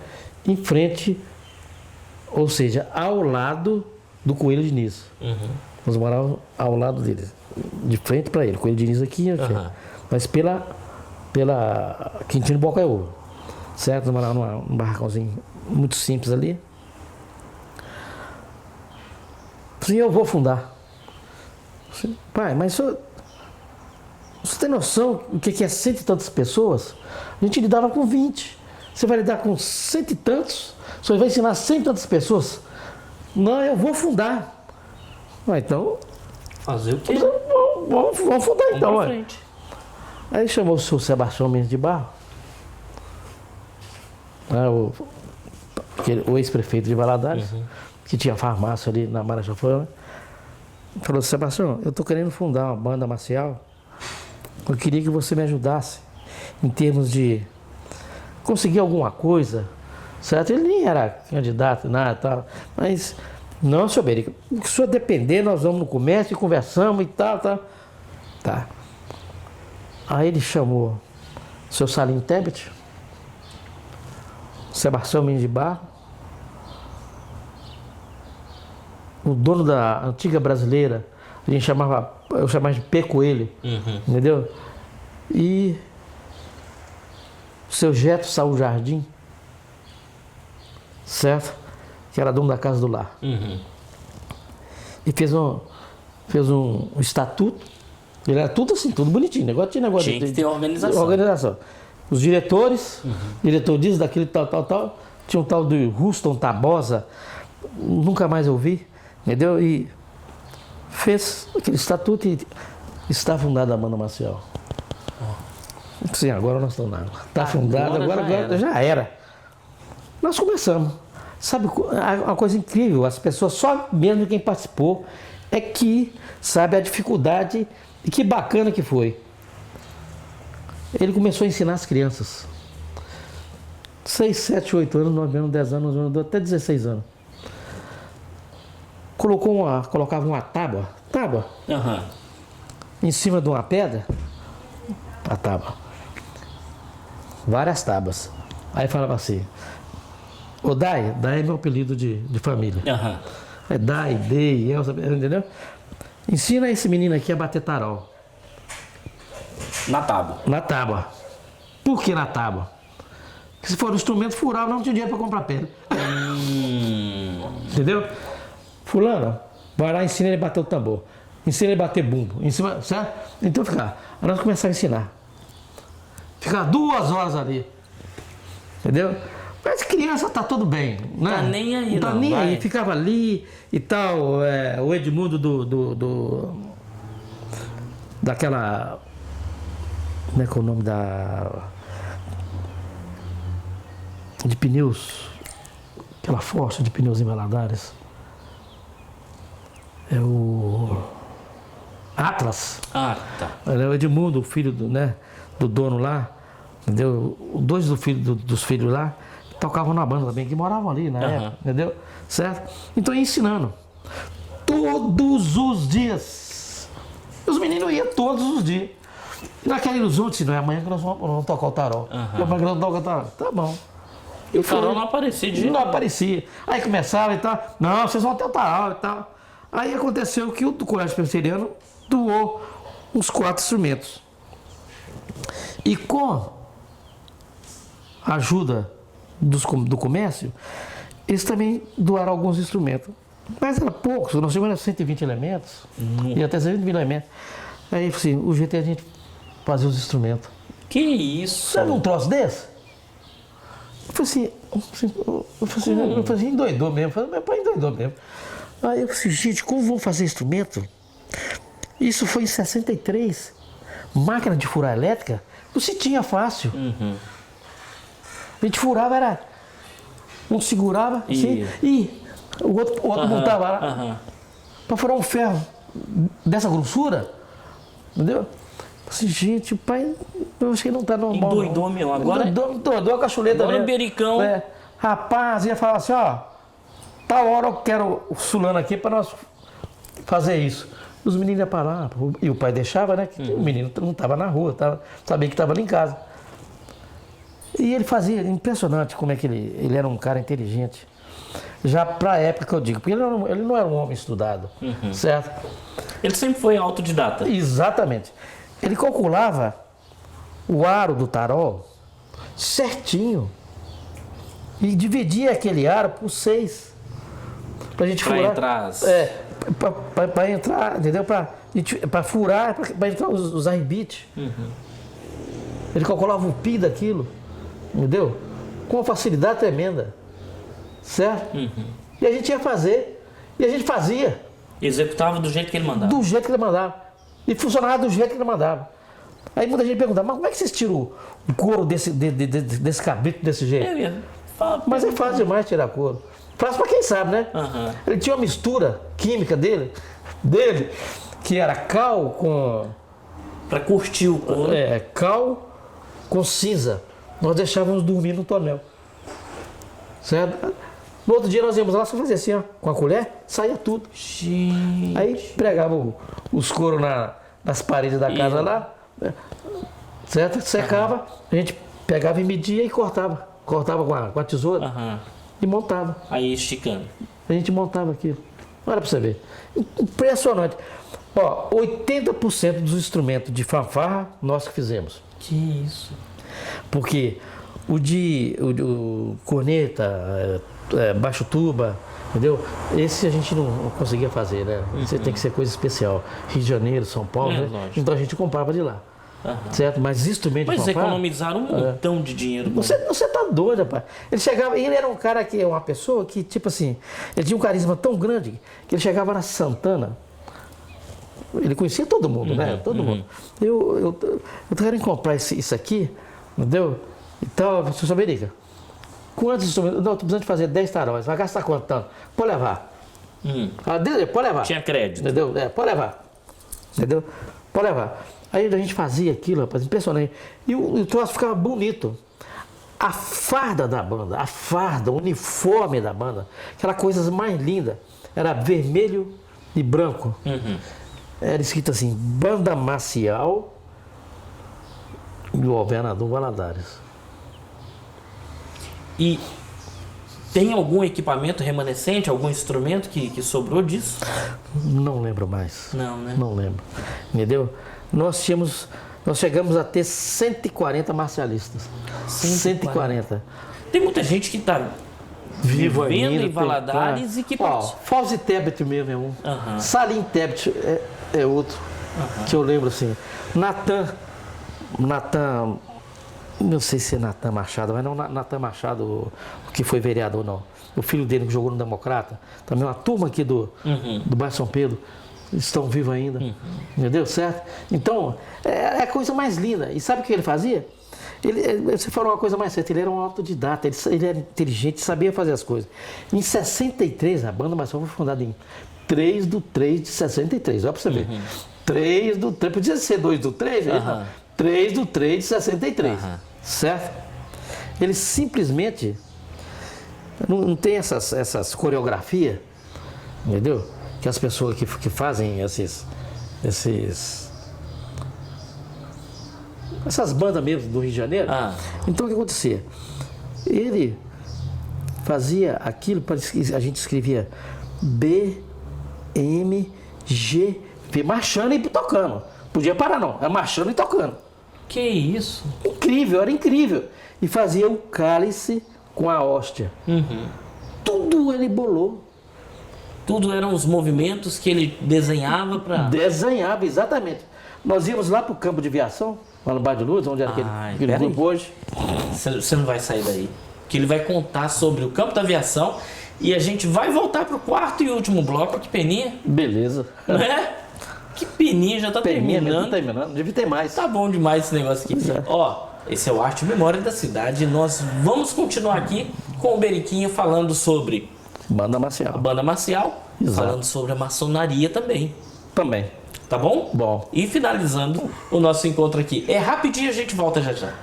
Speaker 4: Em frente, ou seja, ao lado do Coelho Diniz. Nós morávamos ao lado dele, de frente para ele, Coelho Diniz aqui, mas pela Quintino Bocaiúva, certo? Nós morávamos num barracãozinho muito simples ali. Sim, eu vou fundar. Pai, mas você tem noção do que é 100 e tantas pessoas? A gente lidava com 20. Você vai lidar com 100 e tantos? Você vai ensinar 100 e tantas pessoas? Não, eu vou fundar. Então...
Speaker 3: Fazer o quê?
Speaker 4: Vamos fundar então.
Speaker 3: Vamos pra frente.
Speaker 4: Aí chamou o senhor Sebastião Mendes de Barro, o ex-prefeito de Valadares, que tinha farmácia ali na Marechal Floriano. Falou, Sebastião, eu estou querendo fundar uma banda marcial. Eu queria que você me ajudasse em termos de conseguir alguma coisa, certo? Ele nem era candidato, nada, tal, mas, não, senhor Berico, se o senhor depender, nós vamos no comércio e conversamos e tal, tá. Aí ele chamou o seu Salim Tebet, Sebastião Mendes de Barro, o dono da antiga brasileira, eu chamava de P. Coelho, entendeu? E o seu Geto Saúl Jardim, certo? Que era dono da Casa do Lar. E fez um estatuto. Ele era tudo assim, tudo bonitinho. Tinha
Speaker 3: que ter
Speaker 4: organização. Os diretores, diretor disso, daquele tal. Tinha um tal de Ruston Tabosa, nunca mais ouvi, entendeu? E fez aquele estatuto e está fundada a Banda Marcial. Sim, agora nós estamos lá. Está fundada, agora já era. Nós começamos. Sabe, uma coisa incrível, as pessoas, só mesmo quem participou, é que sabe a dificuldade e que bacana que foi. Ele começou a ensinar as crianças. 6, 7, 8 anos, 9 anos, 10 anos, 11 anos, até 16 anos. Colocava uma tábua em cima de uma pedra, a tábua. Várias tábuas. Aí falava assim, ô Dai é meu apelido de família. É Dai, Dei, Elza, entendeu? Ensina esse menino aqui a bater tarol.
Speaker 3: Na tábua.
Speaker 4: Na tábua. Por que na tábua? Porque se for um instrumento furar, não tinha dinheiro para comprar pedra. Entendeu? Fulano, vai lá e ensina ele a bater o tambor. Ensina ele a bater bumbo. Certo? Então aí nós começamos a ensinar. Ficar 2 horas ali. Entendeu? Mas criança tá tudo bem, né?
Speaker 3: Tá nem aí,
Speaker 4: não. Tá nem aí, ficava ali e tal. O Edmundo daquela. Como é que é o nome de pneus? Aquela força de pneus em Valadares. É o Atlas.
Speaker 3: Ah, tá.
Speaker 4: É o Edmundo, o filho do dono lá. Entendeu? 2 dos filhos lá tocavam na banda também, que moravam ali na época, entendeu? Certo? Então ia ensinando. Todos os dias. Os meninos iam todos os dias. E naquela ilusão, disse, não é amanhã que nós vamos tocar o tarol. Amanhã que nós vamos tocar o tarol. Tá bom.
Speaker 3: E o tarol não aparecia de jeito.
Speaker 4: Não aparecia. Aí começava e tal. Não, vocês vão ter o tarol e tal. Aí aconteceu que o Colégio Presbiteriano doou uns 4 instrumentos. E com a ajuda do comércio, eles também doaram alguns instrumentos. Mas era poucos, nós tínhamos 120 elementos, e até 120 elementos. Aí assim, o jeito é a gente fazer os instrumentos.
Speaker 3: Que isso?
Speaker 4: Sabe um troço desse? Eu falei assim, endoidou mesmo. Eu falei, meu pai endoidou mesmo. Aí eu falei assim, gente, como vão fazer instrumento? Isso foi em 63. Máquina de furar elétrica, não se tinha fácil. A gente furava, um segurava assim, e o outro montava lá. Para furar um ferro dessa grossura, entendeu? Assim, gente, o pai, eu achei que não tá normal.
Speaker 3: Endoidou, meu, agora.
Speaker 4: Endoidou a cachuleta.
Speaker 3: Agora o bericão.
Speaker 4: Rapaz, ia falar assim, ó, tal hora eu quero o fulano aqui para nós fazer isso. Os meninos iam para lá, e o pai deixava, né? Que o menino não estava na rua, sabia que estava ali em casa. E ele fazia, impressionante como é que ele era um cara inteligente. Já para a época que eu digo, porque ele não era um homem estudado, certo?
Speaker 3: Ele sempre foi autodidata.
Speaker 4: Exatamente. Ele calculava o aro do tarol certinho e dividia aquele aro por 6. Pra gente furar.
Speaker 3: Entrar.
Speaker 4: Para entrar, entendeu? Para furar, para entrar os arrebites. Ele calculava o pi daquilo, entendeu? Com uma facilidade tremenda. Certo? E a gente ia fazer. E a gente fazia.
Speaker 3: Executava do jeito que ele mandava.
Speaker 4: Do jeito que ele mandava. E funcionava do jeito que ele mandava. Aí muita gente perguntava, mas como é que vocês tiram o couro desse cabrito desse jeito? Mas é fácil demais tirar couro. Fácil para quem sabe, né? Ele tinha uma mistura química dele, que era cal com...
Speaker 3: Para curtir o couro.
Speaker 4: Cal com cinza. nós deixávamos dormir no tonel. Certo? No outro dia nós íamos lá, só fazia assim, ó, com a colher, saía tudo.
Speaker 3: Gente.
Speaker 4: Aí pregava os couro nas paredes da casa lá, certo? Secava, a gente pegava e media e cortava. Cortava com a tesoura e montava.
Speaker 3: Aí esticando.
Speaker 4: A gente montava aquilo. Olha pra você ver. Impressionante. Ó, 80% dos instrumentos de fanfarra nós que fizemos.
Speaker 3: Que isso?
Speaker 4: Porque o corneta, baixo tuba, entendeu? Esse a gente não conseguia fazer, né? Você tem que ser coisa especial. Rio de Janeiro, São Paulo, né?
Speaker 3: Lógico.
Speaker 4: Então a gente comprava de lá. Certo? Mas instrumento de
Speaker 3: Mas
Speaker 4: fanfarra...
Speaker 3: economizaram um montão de dinheiro.
Speaker 4: Você tá doido, rapaz. Ele chegava, ele era um cara que, uma pessoa que, tipo assim, ele tinha um carisma tão grande que ele chegava na Santana, ele conhecia todo mundo, né? Todo mundo. Eu quero comprar isso aqui, entendeu? Então, seu Berica, quantos instrumentos? Não, tô precisando de fazer 10 taróis, vai gastar quanto tanto? Pode levar. Pode levar.
Speaker 3: Tinha crédito.
Speaker 4: Entendeu? Pode levar. Entendeu? Pode levar. Aí a gente fazia aquilo, rapaz, impressionante. E o troço ficava bonito. A farda da banda, o uniforme da banda, aquela coisa mais linda, era vermelho e branco. Era escrito assim, Banda Marcial do Governador Valadares.
Speaker 3: E tem algum equipamento remanescente, algum instrumento que sobrou disso?
Speaker 4: Não lembro mais.
Speaker 3: Não, né?
Speaker 4: Não lembro. Entendeu? Nós chegamos a ter 140 marcialistas. 140.
Speaker 3: Tem muita gente que está
Speaker 4: Vivo
Speaker 3: vivendo
Speaker 4: ainda,
Speaker 3: em Valadares e que
Speaker 4: Fauzi Tebet mesmo é um. Salim Tebet é outro. Que eu lembro assim. Natan, não sei se é Natan Machado, mas não Natan Machado, que foi vereador, não. O filho dele que jogou no Democrata. Também uma turma aqui do bairro São Pedro. Estão vivos ainda. Entendeu? Certo? Então, é a coisa mais linda. E sabe o que ele fazia? Você falou uma coisa mais certa, ele era um autodidata, ele era inteligente, sabia fazer as coisas. Em 63, a banda Marcial foi fundada em 3/3 de 63, olha pra você ver. 3/3, podia ser 2/3, 3/3 de 63, certo? Ele simplesmente não tem essas coreografias, entendeu? Que as pessoas que fazem essas bandas mesmo do Rio de Janeiro. Então o que acontecia? Ele fazia aquilo, a gente escrevia B, M, G, V, marchando e tocando. Podia parar não, era marchando e tocando.
Speaker 3: Que isso?
Speaker 4: Incrível, era incrível. E fazia o cálice com a hóstia. Tudo ele bolou.
Speaker 3: Tudo eram os movimentos que ele desenhava para...
Speaker 4: Desenhava, exatamente. Nós íamos lá para o campo de aviação, lá no Bar de Luz, onde era aquele grupo hoje.
Speaker 3: Você não vai sair daí. Que ele vai contar sobre o campo da aviação e a gente vai voltar para o quarto e último bloco. Que peninha.
Speaker 4: Beleza.
Speaker 3: Né? Que peninha, já tá terminando.
Speaker 4: Tá terminando, devia ter mais.
Speaker 3: Tá bom demais esse negócio aqui. Ó, esse é o Arte e Memória da Cidade. Nós vamos continuar aqui com o Beriquinha falando sobre...
Speaker 4: Banda Marcial.
Speaker 3: Banda Marcial.
Speaker 4: Exato.
Speaker 3: Falando sobre a maçonaria também.
Speaker 4: Também.
Speaker 3: Tá bom?
Speaker 4: Bom.
Speaker 3: E finalizando o nosso encontro aqui. É rapidinho, a gente volta já já.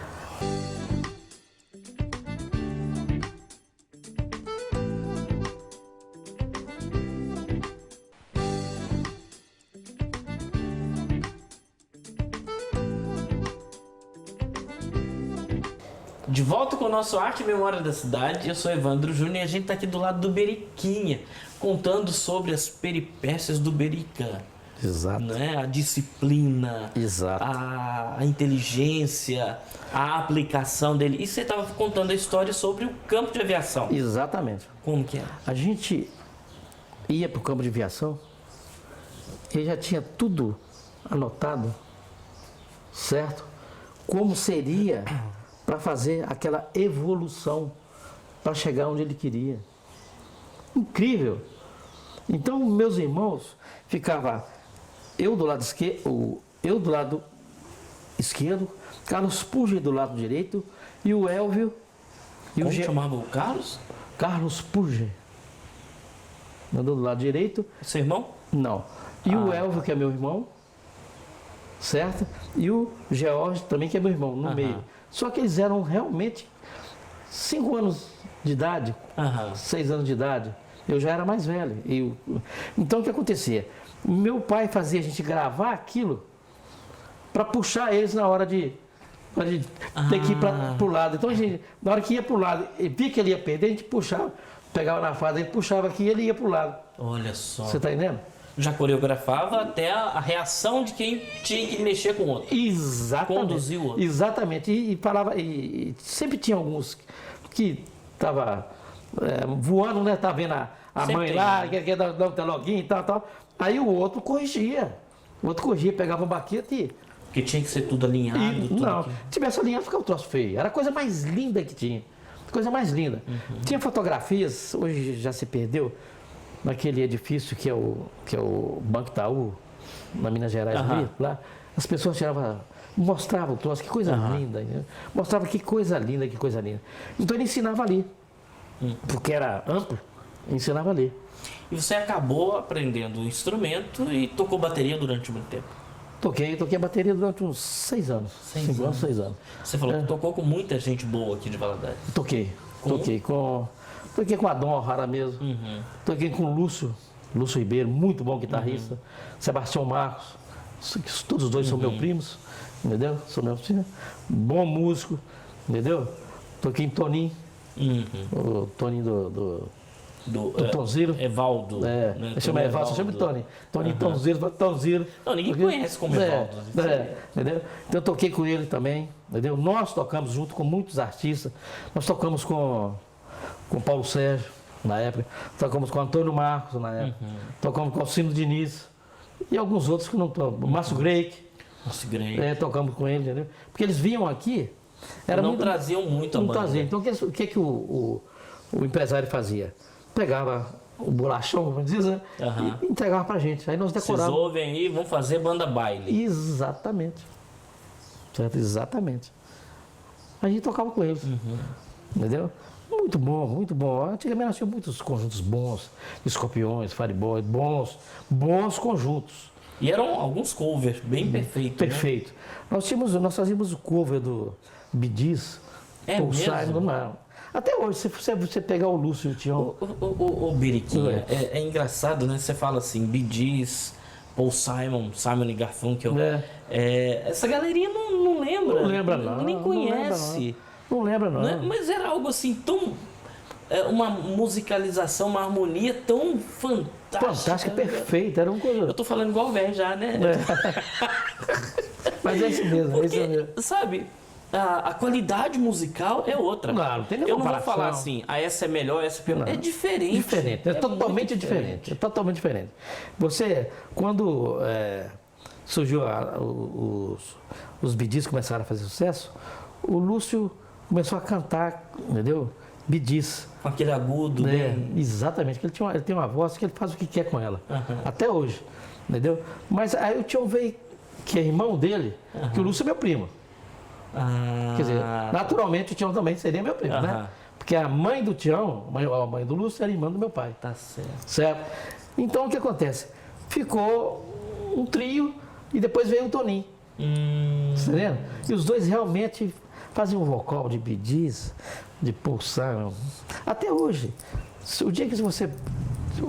Speaker 3: De volta com o nosso Arte e Memória da Cidade, eu sou Evandro Júnior e a gente está aqui do lado do Beriquinha, contando sobre as peripécias do Berica.
Speaker 4: Exato.
Speaker 3: Né? A disciplina,
Speaker 4: exato,
Speaker 3: a inteligência, a aplicação dele. E você estava contando a história sobre o campo de aviação.
Speaker 4: Exatamente.
Speaker 3: Como que é?
Speaker 4: A gente ia para o campo de aviação e já tinha tudo anotado, certo? Como seria para fazer aquela evolução para chegar onde ele queria. Incrível. Então, meus irmãos ficavam eu do lado esquerdo, Carlos Purger do lado direito e o Elvio.
Speaker 3: Como chamava o Carlos?
Speaker 4: Carlos Purger. Andou do lado direito.
Speaker 3: Seu irmão?
Speaker 4: Não. E o Elvio, que é meu irmão, certo? E o George também, que é meu irmão, no meio. Só que eles eram realmente 5 anos de idade,
Speaker 3: Aham.
Speaker 4: 6 anos de idade. Eu já era mais velho. Então o que acontecia? Meu pai fazia a gente gravar aquilo para puxar eles na hora de ter que ir para o lado. Então a gente, na hora que ia para o lado, e via que ele ia perder, a gente puxava, pegava na fada, ele puxava aqui e ele ia para o lado.
Speaker 3: Olha só.
Speaker 4: Você está entendendo?
Speaker 3: Já coreografava até a reação de quem tinha que mexer com o outro.
Speaker 4: Exatamente.
Speaker 3: Conduzir o outro.
Speaker 4: Exatamente. E falava, e sempre tinha alguns que estavam voando, né? Tá vendo a
Speaker 3: Sempre
Speaker 4: mãe
Speaker 3: tem,
Speaker 4: lá,
Speaker 3: né?
Speaker 4: quer dar um teloguinho e tal. Aí o outro corrigia. O outro corrigia, pegava um baqueta e.
Speaker 3: Porque tinha que ser tudo alinhado. Tudo
Speaker 4: Não,
Speaker 3: aqui.
Speaker 4: se tivesse alinhado, ficava um troço feio. Era a coisa mais linda que tinha. Coisa mais linda. Tinha fotografias, hoje já se perdeu, naquele edifício que é o Banco Itaú, na Minas Gerais, ali, lá. As pessoas tiravam, mostravam o troço, que coisa linda. Né? Mostrava que coisa linda, que coisa linda. Então ele ensinava ali. Porque era amplo, ensinava ali.
Speaker 3: E você acabou aprendendo o instrumento e tocou bateria durante muito tempo.
Speaker 4: Toquei a bateria durante uns 6 anos. 5 anos, 6 anos.
Speaker 3: Você falou que tocou com muita gente boa aqui de Valadares.
Speaker 4: Toquei com Adão O'Hara mesmo. Toquei com Lúcio Ribeiro, muito bom guitarrista. Sebastião Marcos, todos os dois são meus primos, entendeu? São meus primos. Bom músico, entendeu? Toquei em Toninho, o Toninho do Tonziro.
Speaker 3: Evaldo.
Speaker 4: Né? Chama Evaldo, só chama de Tony. Toninho Tonziro.
Speaker 3: Não, ninguém conhece como Evaldo.
Speaker 4: Entendeu? Então eu toquei com ele também, entendeu? Nós tocamos junto com muitos artistas. Nós tocamos com Paulo Sérgio, na época. Tocamos com Antônio Marcos, na época. Tocamos com Alcino Diniz. E alguns outros que não tocam. Márcio Greik. Tocamos com ele, entendeu? Porque eles vinham aqui.
Speaker 3: Não traziam muito a banda.
Speaker 4: Então o que o empresário fazia? Pegava o bolachão, vamos dizer, né? E entregava pra gente. Aí nós decorávamos.
Speaker 3: Vocês ouvem aí, vão fazer banda baile.
Speaker 4: Exatamente. Certo? Exatamente. A gente tocava com eles. Entendeu? Muito bom, muito bom. Antigamente nós tínhamos muitos conjuntos bons, Escorpiões, Fireboy, bons conjuntos.
Speaker 3: E eram alguns covers bem perfeitos.
Speaker 4: Perfeito. Né? Nós fazíamos o cover do Bee Gees, Paul Simon, não. Até hoje, se você pegar o Lúcio e o Tião...
Speaker 3: Ô Biriquinha, é engraçado, né? Você fala assim, Bee Gees, Paul Simon, Simon e Garfunkel. Essa galerinha não lembra.
Speaker 4: Não lembra, não.
Speaker 3: Nem conhece.
Speaker 4: Não lembra, não.
Speaker 3: Né? Mas era algo assim tão... uma musicalização, uma harmonia tão fantástica.
Speaker 4: Fantástica, perfeita. Era um coisa...
Speaker 3: Eu tô falando igual o velho já, né?
Speaker 4: Mas é isso mesmo,
Speaker 3: Porque,
Speaker 4: é isso mesmo.
Speaker 3: sabe... A qualidade musical é outra.
Speaker 4: Não tem nenhuma
Speaker 3: Eu não vou
Speaker 4: comparação.
Speaker 3: falar assim, essa é melhor, essa é pior. É diferente.
Speaker 4: Diferente, é totalmente diferente. É totalmente diferente. Você, quando surgiu os Bee Gees começaram a fazer sucesso, o Lúcio começou a cantar, entendeu? Bee Gees.
Speaker 3: Com aquele agudo.
Speaker 4: Exatamente, porque ele tem uma voz que ele faz o que quer com ela. Até hoje, entendeu? Mas aí o Tião veio, que é irmão dele, que o Lúcio é meu primo. Quer dizer, naturalmente o Tião também seria meu primo, né? Porque a mãe do Tião, a mãe do Lúcio, era irmã do meu pai.
Speaker 3: Tá certo.
Speaker 4: Certo? Então o que acontece? Ficou um trio e depois veio o Toninho. Tá entendendo? E os dois realmente faziam um vocal de Bee Gees, de Paul Simon. Até hoje. O dia que você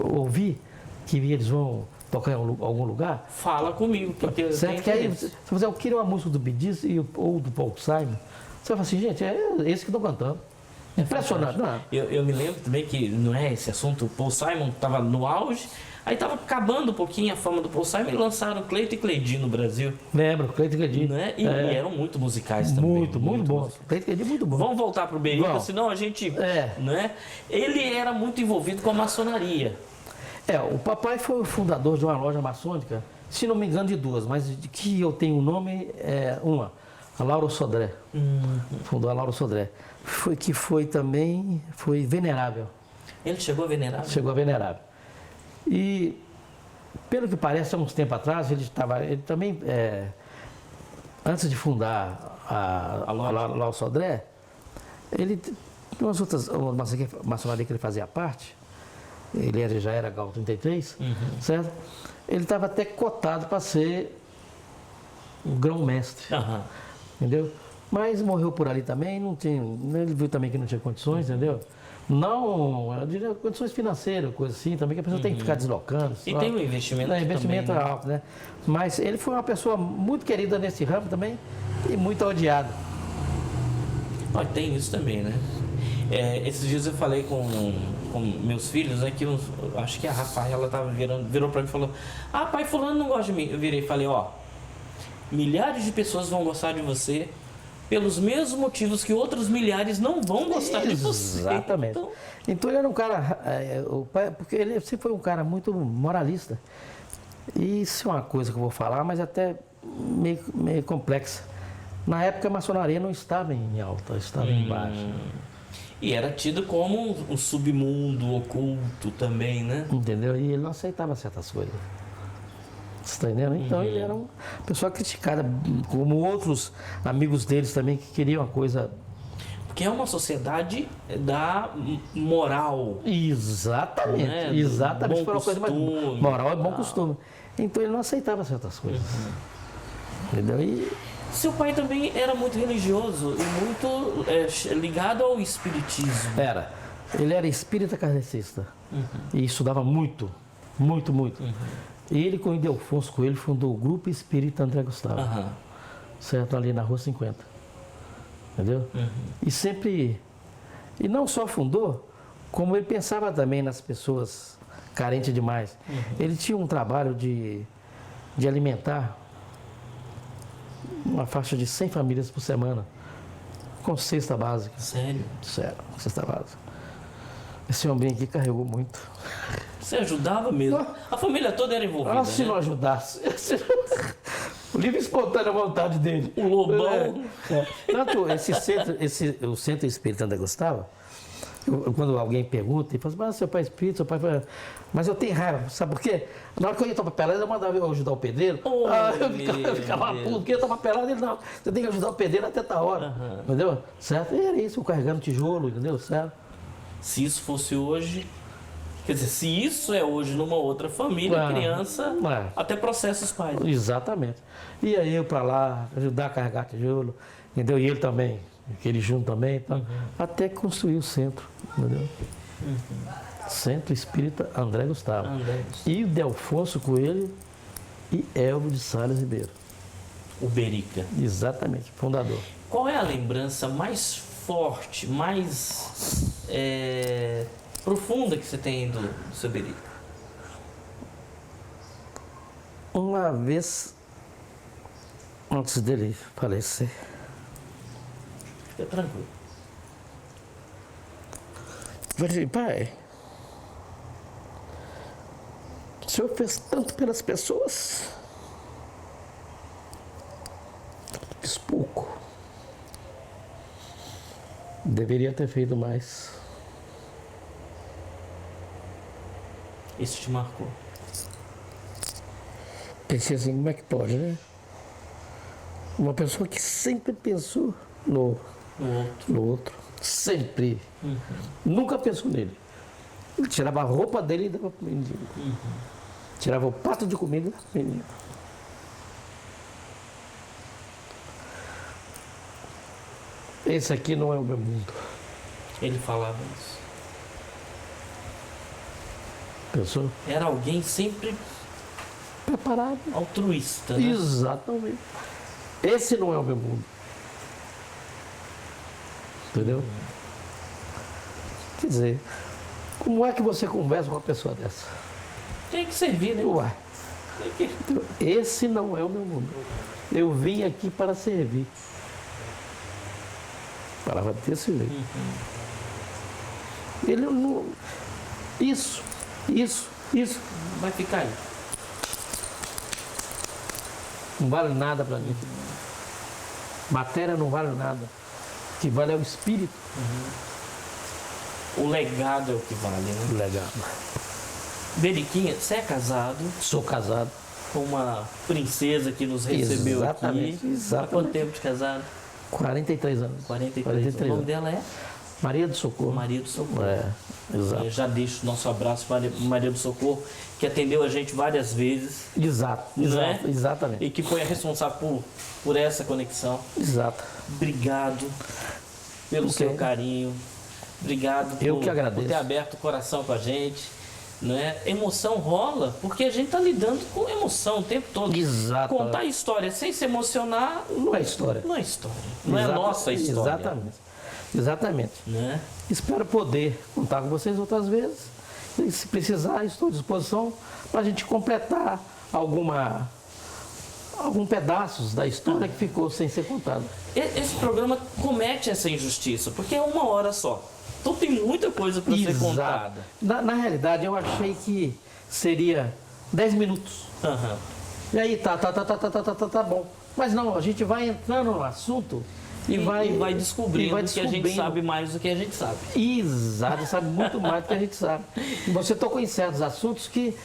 Speaker 4: ouvir que eles vão tocar em algum lugar,
Speaker 3: fala comigo, porque
Speaker 4: certo? Que aí, se você queria uma música do Bee Gees ou do Paul Simon, você vai falar assim, gente, é esse que estão cantando. Impressionante, não é?
Speaker 3: Eu me lembro também que, não é esse assunto, o Paul Simon estava no auge, aí estava acabando um pouquinho a fama do Paul Simon e lançaram Cleito e Cleidinho no Brasil.
Speaker 4: Lembro, Cleito e Cleidinho.
Speaker 3: Né? E eram muito musicais também.
Speaker 4: Muito bom. Cleito e Cleidinho muito bom.
Speaker 3: Vamos voltar para o Berica, senão a gente... Né? Ele era muito envolvido com a maçonaria.
Speaker 4: O papai foi o fundador de uma loja maçônica, se não me engano de duas, mas de que eu tenho o nome é uma, a Lauro Sodré. Fundou a Lauro Sodré. Foi venerável.
Speaker 3: Ele chegou a venerável?
Speaker 4: Chegou a venerável. E, pelo que parece, há uns tempos atrás, ele também, antes de fundar a Lauro Sodré, ele, umas outras, uma maçonaria que ele fazia parte, ele já era GAL 33, certo? Ele estava até cotado para ser um grão-mestre, entendeu? Mas morreu por ali também, não tinha, ele viu também que não tinha condições, entendeu? Não, eu diria condições financeiras, coisa assim, também que a pessoa tem que ficar deslocando.
Speaker 3: E tem um investimento
Speaker 4: investimento
Speaker 3: também, né?
Speaker 4: alto, né? Mas ele foi uma pessoa muito querida nesse ramo também e muito odiado.
Speaker 3: Ó, tem isso também, né? Esses dias eu falei com meus filhos, né, que acho que a Rafaela virou pra mim e falou: ah, pai, fulano não gosta de mim. Eu virei e falei: ó, milhares de pessoas vão gostar de você pelos mesmos motivos que outros milhares não vão gostar de você.
Speaker 4: Exatamente. Então ele era um cara, o pai, porque ele sempre foi um cara muito moralista. E isso é uma coisa que eu vou falar, mas até meio complexa. Na época a maçonaria não estava em alta, estava em baixa.
Speaker 3: E era tido como um submundo oculto também, né?
Speaker 4: Entendeu? E ele não aceitava certas coisas. Você está entendendo? Então ele era uma pessoa criticada, como outros amigos deles também que queriam uma coisa.
Speaker 3: Porque é uma sociedade da moral.
Speaker 4: Exatamente,
Speaker 3: né?
Speaker 4: exatamente.
Speaker 3: Bom
Speaker 4: Foi uma coisa mais
Speaker 3: costume.
Speaker 4: moral e bom costume. Então ele não aceitava certas coisas. Entendeu? E
Speaker 3: Seu pai também era muito religioso e muito ligado ao espiritismo.
Speaker 4: ele era espírita kardecista e estudava muito, muito, muito. E ele com o Ildefonso Coelho fundou o Grupo Espírita André Gustavo, certo? Ali na Rua 50. Entendeu? E sempre, e não só fundou, como ele pensava também nas pessoas carentes demais. Ele tinha um trabalho de alimentar uma faixa de 100 famílias por semana, com cesta básica.
Speaker 3: Sério?
Speaker 4: Sério, cesta básica. Esse homem aqui carregou muito.
Speaker 3: Você ajudava mesmo? A família toda era envolvida,
Speaker 4: Se
Speaker 3: né?
Speaker 4: não ajudasse. O livre espontânea vontade dele.
Speaker 3: O Lobão.
Speaker 4: Tanto o Centro Espírita André Gustavo, quando alguém pergunta, ele fala assim: mas seu pai é espírita, seu pai fala, mas eu tenho raiva, sabe por quê? Na hora que eu ia tomar pelada, eu mandava eu ajudar o pedreiro. Eu ficava puto, porque eu ia tomar pelada, ele não, você tem que ajudar o pedreiro até tal hora. Entendeu? Certo? E era isso, carregando tijolo, entendeu? Certo?
Speaker 3: Se isso fosse hoje, quer dizer, se isso é hoje numa outra família, criança, até processa os pais.
Speaker 4: Exatamente. E aí eu pra lá, ajudar a carregar tijolo, entendeu? E ele também, ele junto também, tá? Até que construiu o centro, entendeu? Centro Espírita André Gustavo. E o Delfonso Coelho e Elvio de Salles Ribeiro.
Speaker 3: O Berica.
Speaker 4: Exatamente, fundador.
Speaker 3: Qual é a lembrança mais forte, mais profunda que você tem do seu Berica?
Speaker 4: Uma vez, antes dele falecer,
Speaker 3: Fica tranquilo.
Speaker 4: eu falei: pai, o senhor fez tanto pelas pessoas, fiz pouco. Deveria ter feito mais.
Speaker 3: Isso te marcou?
Speaker 4: Pensei assim: como é que pode, né? Uma pessoa que sempre pensou no outro. Sempre. Nunca pensou nele. Ele tirava a roupa dele e dava para o mendigo. Tirava o prato de comida para o mendigo. Esse aqui não é o meu mundo.
Speaker 3: Ele falava isso.
Speaker 4: Pensou?
Speaker 3: Era alguém sempre
Speaker 4: Preparado.
Speaker 3: altruísta, né?
Speaker 4: Exatamente. Esse não é o meu mundo. Entendeu? Quer dizer, como é que você conversa com uma pessoa dessa?
Speaker 3: Tem que servir, né?
Speaker 4: Ué,
Speaker 3: Tem que...
Speaker 4: esse não é o meu mundo. Eu vim aqui para servir. Falava desse jeito. Ele não. Isso.
Speaker 3: Vai ficar aí.
Speaker 4: Não vale nada para mim. Matéria não vale nada. O que vale é o espírito.
Speaker 3: O legado é o que vale, né?
Speaker 4: Legal.
Speaker 3: Beriquinha, você é casado
Speaker 4: Sou casado.
Speaker 3: com uma princesa que nos recebeu
Speaker 4: Exatamente,
Speaker 3: aqui.
Speaker 4: exatamente.
Speaker 3: Há quanto tempo de casado?
Speaker 4: 43 anos.
Speaker 3: 43. O nome dela é?
Speaker 4: Maria do Socorro.
Speaker 3: Maria do Socorro.
Speaker 4: Exato.
Speaker 3: Eu já deixo o nosso abraço para Maria do Socorro, que atendeu a gente várias vezes.
Speaker 4: Exato,
Speaker 3: né?
Speaker 4: Exatamente.
Speaker 3: E que foi a responsável por essa conexão.
Speaker 4: Exato.
Speaker 3: Obrigado pelo seu carinho. Obrigado
Speaker 4: Eu que agradeço.
Speaker 3: por ter aberto o coração com a gente. Né? Emoção rola, porque a gente está lidando com emoção o tempo todo.
Speaker 4: Exato.
Speaker 3: Contar história sem se emocionar
Speaker 4: não é história.
Speaker 3: Não é história. Não é nossa história.
Speaker 4: Exatamente.
Speaker 3: Né?
Speaker 4: Espero poder contar com vocês outras vezes. E se precisar, estou à disposição para a gente completar algum pedaços da história que ficou sem ser contado.
Speaker 3: Esse programa comete essa injustiça, porque é uma hora só. Então tem muita coisa para ser contada.
Speaker 4: Na realidade, eu achei que seria 10 minutos.
Speaker 3: Uhum.
Speaker 4: E aí, tá bom. Mas não, a gente vai entrando no assunto e vai descobrindo
Speaker 3: que a gente sabe mais do que a gente sabe.
Speaker 4: Exato, sabe muito mais do que a gente sabe. E você tocou em certos assuntos que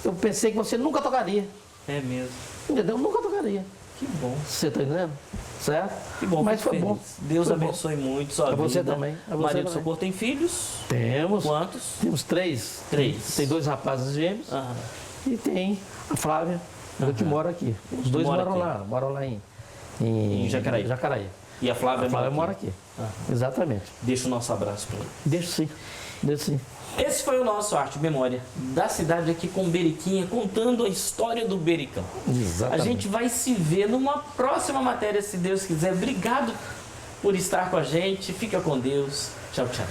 Speaker 4: eu pensei que você nunca tocaria.
Speaker 3: É mesmo.
Speaker 4: Entendeu? Nunca tocaria.
Speaker 3: Que bom.
Speaker 4: Você tá entendendo? Certo?
Speaker 3: Que bom.
Speaker 4: Mas foi
Speaker 3: feliz.
Speaker 4: bom.
Speaker 3: Deus
Speaker 4: foi
Speaker 3: abençoe muito sua vida.
Speaker 4: Você também.
Speaker 3: Maria do Socorro tem filhos?
Speaker 4: Temos.
Speaker 3: Quantos?
Speaker 4: Temos 3.
Speaker 3: 3.
Speaker 4: Tem 2 rapazes gêmeos.
Speaker 3: Uhum.
Speaker 4: E tem a Flávia, que mora aqui. Os dois moram lá em Jacaraí.
Speaker 3: E a Flávia
Speaker 4: mora aqui. Exatamente.
Speaker 3: Deixa o nosso abraço para ele.
Speaker 4: Deixa sim.
Speaker 3: Esse foi o nosso Arte e Memória da cidade aqui com Beriquinha, contando a história do Bericão.
Speaker 4: Exatamente.
Speaker 3: A gente vai se ver numa próxima matéria, se Deus quiser. Obrigado por estar com a gente. Fica com Deus. Tchau, tchau.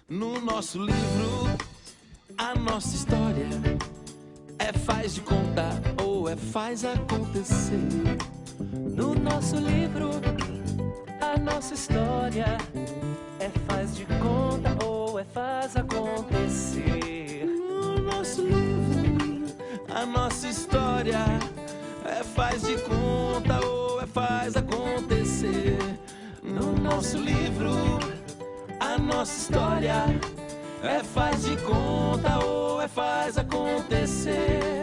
Speaker 1: No nosso livro, a nossa história faz de contar ou faz acontecer.
Speaker 2: No nosso livro, a nossa história faz de conta ou faz acontecer.
Speaker 1: No nosso livro, a nossa história faz de conta ou faz acontecer. No nosso livro, a nossa história faz de conta ou faz acontecer.